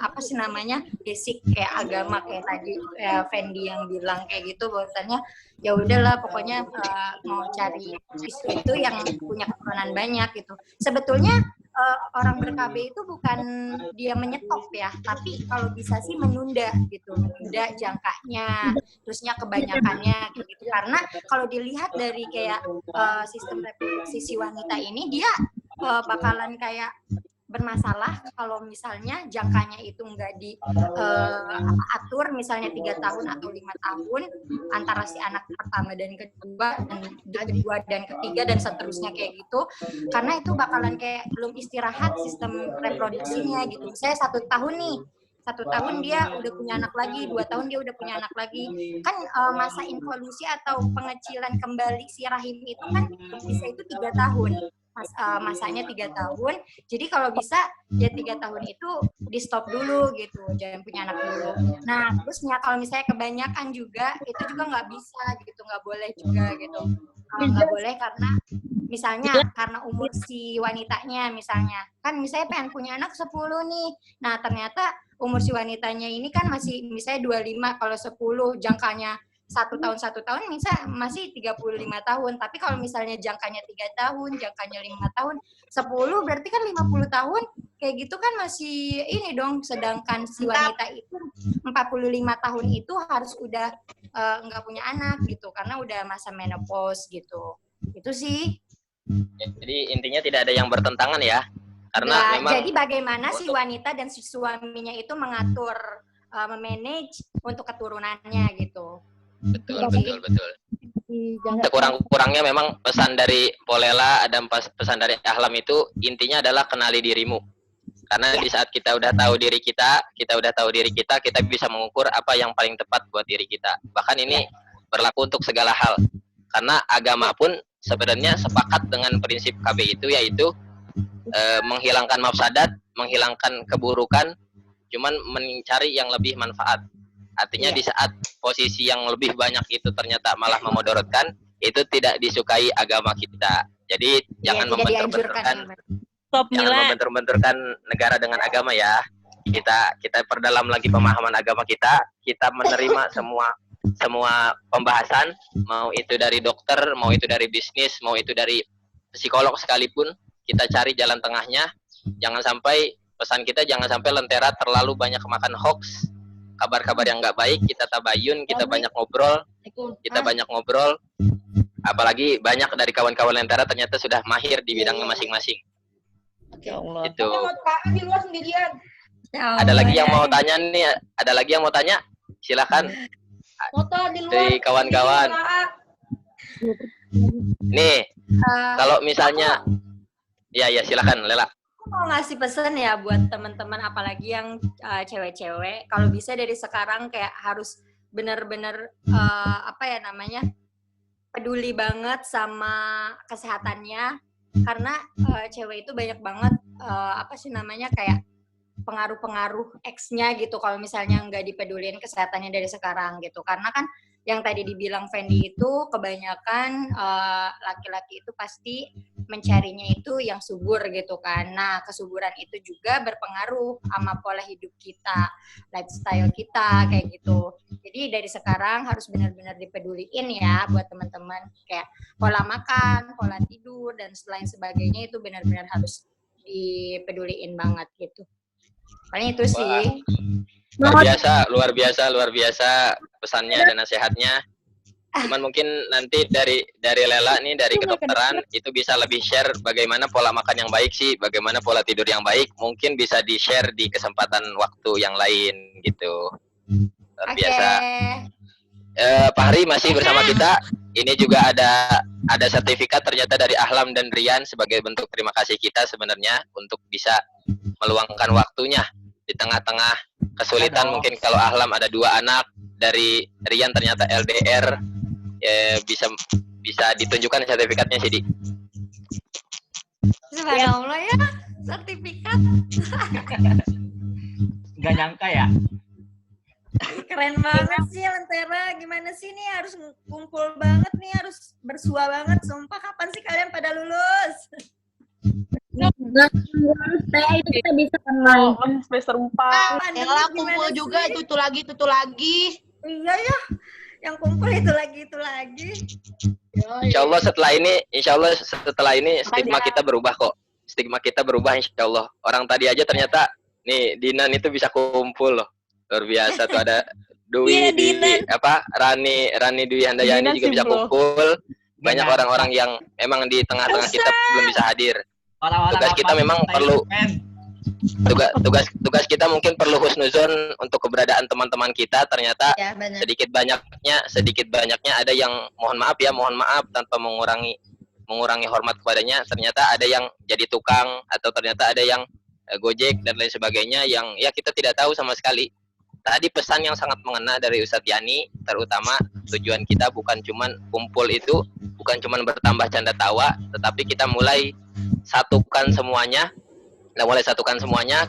basic kayak agama kayak tadi Fendi yang bilang kayak gitu, bahwasanya ya udahlah pokoknya mau cari istri itu yang punya keturunan banyak gitu. Sebetulnya orang ber-KB itu bukan dia menyetop ya, tapi kalau bisa sih menunda gitu, menunda jangkanya, terusnya kebanyakannya kayak gitu. Karena kalau dilihat dari kayak sistem reproduksi si wanita ini, dia bakalan kayak bermasalah kalau misalnya jangkanya itu nggak diatur, misalnya 3 tahun atau 5 tahun antara si anak pertama dan kedua dan ketiga dan seterusnya kayak gitu, karena itu bakalan kayak belum istirahat sistem reproduksinya gitu. Saya 1 tahun nih, 1 tahun dia udah punya anak lagi, 2 tahun dia udah punya anak lagi, kan masa involusi atau pengecilan kembali si rahim itu kan bisa itu 3 tahun. Masanya 3 tahun, jadi kalau bisa ya 3 tahun itu di stop dulu gitu, jangan punya anak dulu. Nah terusnya kalau misalnya kebanyakan juga itu juga nggak bisa gitu, nggak boleh juga gitu. Nggak boleh karena misalnya karena umur si wanitanya misalnya. Kan misalnya pengen punya anak 10 nih. Nah, ternyata umur si wanitanya ini kan masih misalnya 25, kalau 10 jangkanya 1 tahun masih 35 tahun. Tapi kalau misalnya jangkanya 3 tahun, jangkanya 5 tahun, 10 berarti kan 50 tahun. Kayak gitu kan masih ini dong. Sedangkan si wanita itu 45 tahun itu harus udah nggak punya anak gitu. Karena udah masa menopause gitu. Itu sih. Jadi intinya tidak ada yang bertentangan ya. Karena memang jadi bagaimana si wanita dan si suaminya itu mengatur, memanage untuk keturunannya gitu. Betul. Kurang-kurangnya memang pesan dari Polela dan pesan dari Ahlam itu intinya adalah kenali dirimu. Karena di saat kita udah tahu diri kita, kita bisa mengukur apa yang paling tepat buat diri kita. Bahkan ini berlaku untuk segala hal. Karena agama pun sebenarnya sepakat dengan prinsip KB itu, yaitu menghilangkan mafsadat, menghilangkan keburukan, cuman mencari yang lebih manfaat. Artinya di saat posisi yang lebih banyak itu ternyata malah memodorotkan, itu tidak disukai agama kita. Jadi jangan membentur-benturkan negara dengan agama ya. Kita perdalam lagi pemahaman agama kita menerima semua pembahasan, mau itu dari dokter, mau itu dari bisnis, mau itu dari psikolog sekalipun, kita cari jalan tengahnya. Jangan sampai pesan kita jangan sampai lentera terlalu banyak makan hoax, kabar-kabar yang nggak baik, kita tabayun, kita banyak ngobrol, apalagi banyak dari kawan-kawan lentera ternyata sudah mahir di bidangnya masing-masing. Itu. Ada lagi yang mau tanya nih? Ada lagi yang mau tanya? Silakan. Dari kawan-kawan. Nih, kalau misalnya, ya silakan Lela. Mau ngasih pesan ya buat teman-teman, apalagi yang cewek-cewek, kalau bisa dari sekarang kayak harus benar-benar peduli banget sama kesehatannya, karena cewek itu banyak banget kayak pengaruh-pengaruh X-nya gitu kalau misalnya nggak dipedulin kesehatannya dari sekarang gitu. Karena kan yang tadi dibilang Fendi itu kebanyakan laki-laki itu pasti mencarinya itu yang subur gitu kan. Nah, kesuburan itu juga berpengaruh sama pola hidup kita, lifestyle kita kayak gitu. Jadi dari sekarang harus benar-benar dipeduliin ya buat teman-teman, kayak pola makan, pola tidur dan lain sebagainya itu benar-benar harus dipeduliin banget gitu. Paling itu sih. Luar biasa pesannya dan nasihatnya. Cuman mungkin nanti dari Lela nih, dari kedokteran itu bisa lebih share bagaimana pola makan yang baik sih, bagaimana pola tidur yang baik, mungkin bisa di-share di kesempatan waktu yang lain gitu. Luar biasa. Pak Hari masih bersama kita. Ini juga ada sertifikat ternyata dari Ahlam dan Rian sebagai bentuk terima kasih kita sebenarnya untuk bisa meluangkan waktunya di tengah-tengah kesulitan. Mungkin kalau Ahlam ada 2 anak, dari Rian ternyata LDR, bisa ditunjukkan sertifikatnya Sidi. Subhanallah ya, sertifikat. Nggak nyangka ya. Keren banget sih Lentera. Gimana sih nih, harus kumpul banget nih, harus bersua banget. Sumpah, kapan sih kalian pada lulus? Itu kita bisa online semester 4. Ella kumpul juga itu lagi. Iya ya, yang kumpul itu lagi. Insya Allah setelah ini stigma kita berubah kok. Stigma kita berubah insya Allah. Orang tadi aja ternyata nih Dinan itu bisa kumpul loh. Luar biasa tuh, ada Dwi, Rani Dwi Handayani juga bisa kumpul. Banyak orang-orang yang memang di tengah-tengah kita belum bisa hadir. Tugas kita memang perlu tugas kita mungkin perlu husnuzon untuk keberadaan teman-teman kita. Ternyata ya, sedikit banyaknya ada yang mohon maaf tanpa mengurangi hormat kepadanya. Ternyata ada yang jadi tukang, atau ternyata ada yang gojek dan lain sebagainya yang ya kita tidak tahu sama sekali. Tadi pesan yang sangat mengena dari Ustadz Yani, terutama tujuan kita bukan cuman kumpul itu, bukan cuman bertambah canda tawa, tetapi kita mulai satukan semuanya.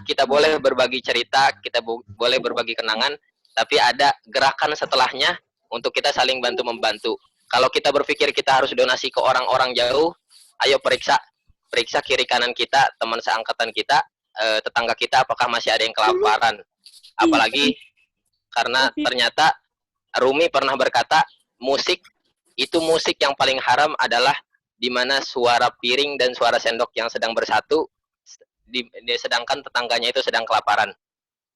Kita boleh berbagi cerita, kita boleh berbagi kenangan, tapi ada gerakan setelahnya untuk kita saling bantu-membantu. Kalau kita berpikir kita harus donasi ke orang-orang jauh, ayo periksa kiri kanan kita, teman seangkatan kita, tetangga kita apakah masih ada yang kelaparan. Apalagi karena ternyata Rumi pernah berkata, musik yang paling haram adalah di mana suara piring dan suara sendok yang sedang bersatu, sedangkan tetangganya itu sedang kelaparan.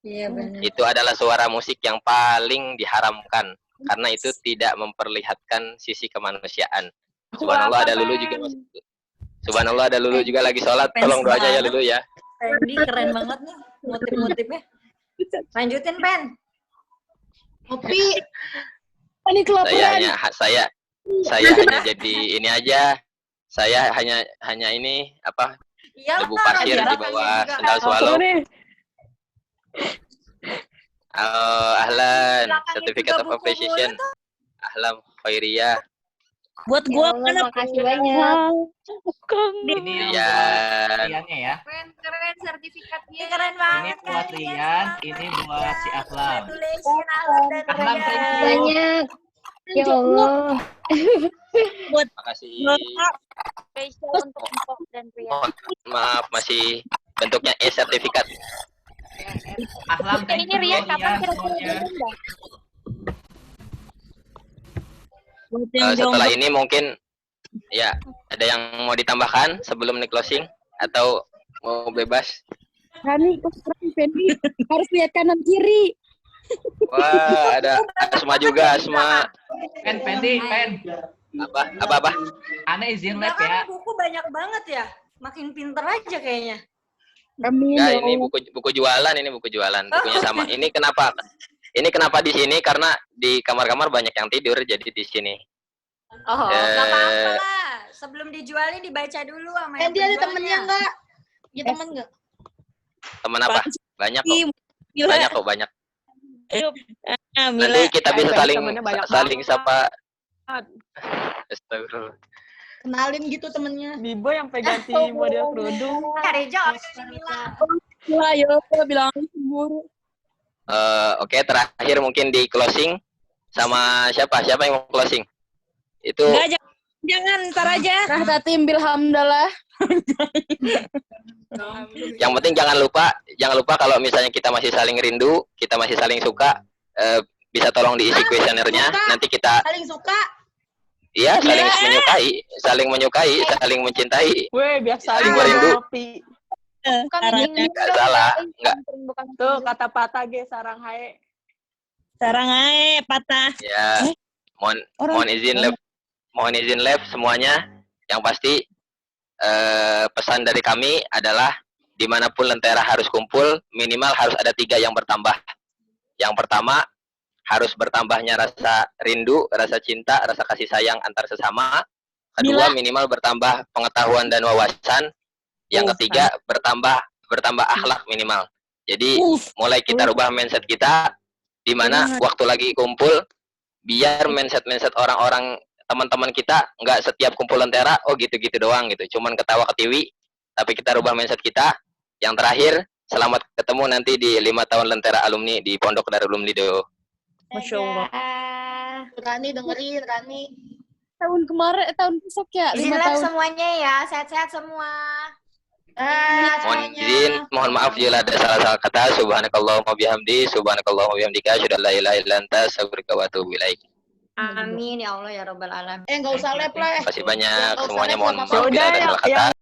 Iya benar. Itu adalah suara musik yang paling diharamkan karena itu tidak memperlihatkan sisi kemanusiaan. Subhanallah, ada Lulu juga masuk. Subhanallah, ada Lulu juga lagi sholat. Tolong doanya ya Lulu ya. Fendi keren banget nih motif-motifnya. Lanjutin, Pen. Kopi. Ini kelaparan. Saya hanya jadi ini aja. Saya hanya ini apa? Iya, debu pasir di bawah sendal swallow. Ahlan, certificate of appreciation. Ahlam khairiyah. Buat gua Ya, makasih banyak. Ini ya. Riannya ya. Keren sertifikatnya. Keren banget. Ini buat Rian, ini buat si Ahlam. Ahlam banyak. Ya Allah. Buat makasih. Spesial untuk Mpok dan Rian. Maaf, masih bentuknya sertifikat. Ahlam, thank Ini you Rian kapan semuanya. Setelah ini mungkin ya ada yang mau ditambahkan sebelum nih closing atau mau bebas? Rani, Fendi harus lihat kanan kiri. Wah, ada Asma juga, Asma. Fendi. Apa? Aneh izin lab ya. Buku banyak banget ya. Makin pinter aja kayaknya. Amin. Ya, ini buku jualan, bukunya sama. Ini kenapa di sini? Karena di kamar-kamar banyak yang tidur, jadi di sini. Oh, nggak apa-apa lah. Sebelum dijualin dibaca dulu sama yang Dia ada temennya nggak? Dia temen nggak? Teman apa? Banyak kok. Banyak. Mila. Nanti kita bisa saling sapa. Astagfirullah. Kenalin gitu temennya. Bibo yang pegang model kerudung. Cari job, Mila. Ayo, bilang cemburu. Oke, terakhir mungkin di closing sama siapa yang mau closing? Itu Enggak, jangan ntar aja. Nah, tim bilhamdallah. yang penting jangan lupa kalau misalnya kita masih saling rindu, kita masih saling suka, bisa tolong diisi kuesionernya. Nanti kita Saling suka. iya saling menyukai, saling mencintai. Weh, biasa saling aja merindu. ngopi. Nggak salah, nggak. Tuh kata patah ge sarang hae. Sarang hae patah. Ya, mohon izin live semuanya. Yang pasti pesan dari kami adalah dimanapun Lentera harus kumpul, minimal harus ada 3 yang bertambah. Yang pertama, harus bertambahnya rasa rindu, rasa cinta, rasa kasih sayang antar sesama. Kedua, minimal bertambah pengetahuan dan wawasan. Yang ketiga, bertambah akhlak minimal. Jadi mulai kita rubah mindset kita, di mana waktu lagi kumpul, biar mindset orang-orang teman-teman kita nggak setiap kumpul Lentera, oh gitu-gitu doang gitu, cuman ketawa ketiwi. Tapi kita rubah mindset kita. Yang terakhir, selamat ketemu nanti di 5 tahun Lentera alumni di Pondok Darul Lido. Masya Allah. Rani dengerin, Rani. Tahun kemarin, tahun besok ya. 5 tahun. Semuanya ya, sehat-sehat semua. Mohon izin, mohon maaf jika ada salah-salah kata. Subhanakallahumma bihamdi, subhanakallahumma bihamdika, asyhadu an la ilaha illa anta, astaghfiruka wa atubu ilaik. Amin ya Allah ya Rabbal alamin. Nggak usah lab lah. Terima kasih banyak Nggak usah semuanya, lab, mohon nggak maaf apa-apa. bila ada salah kata.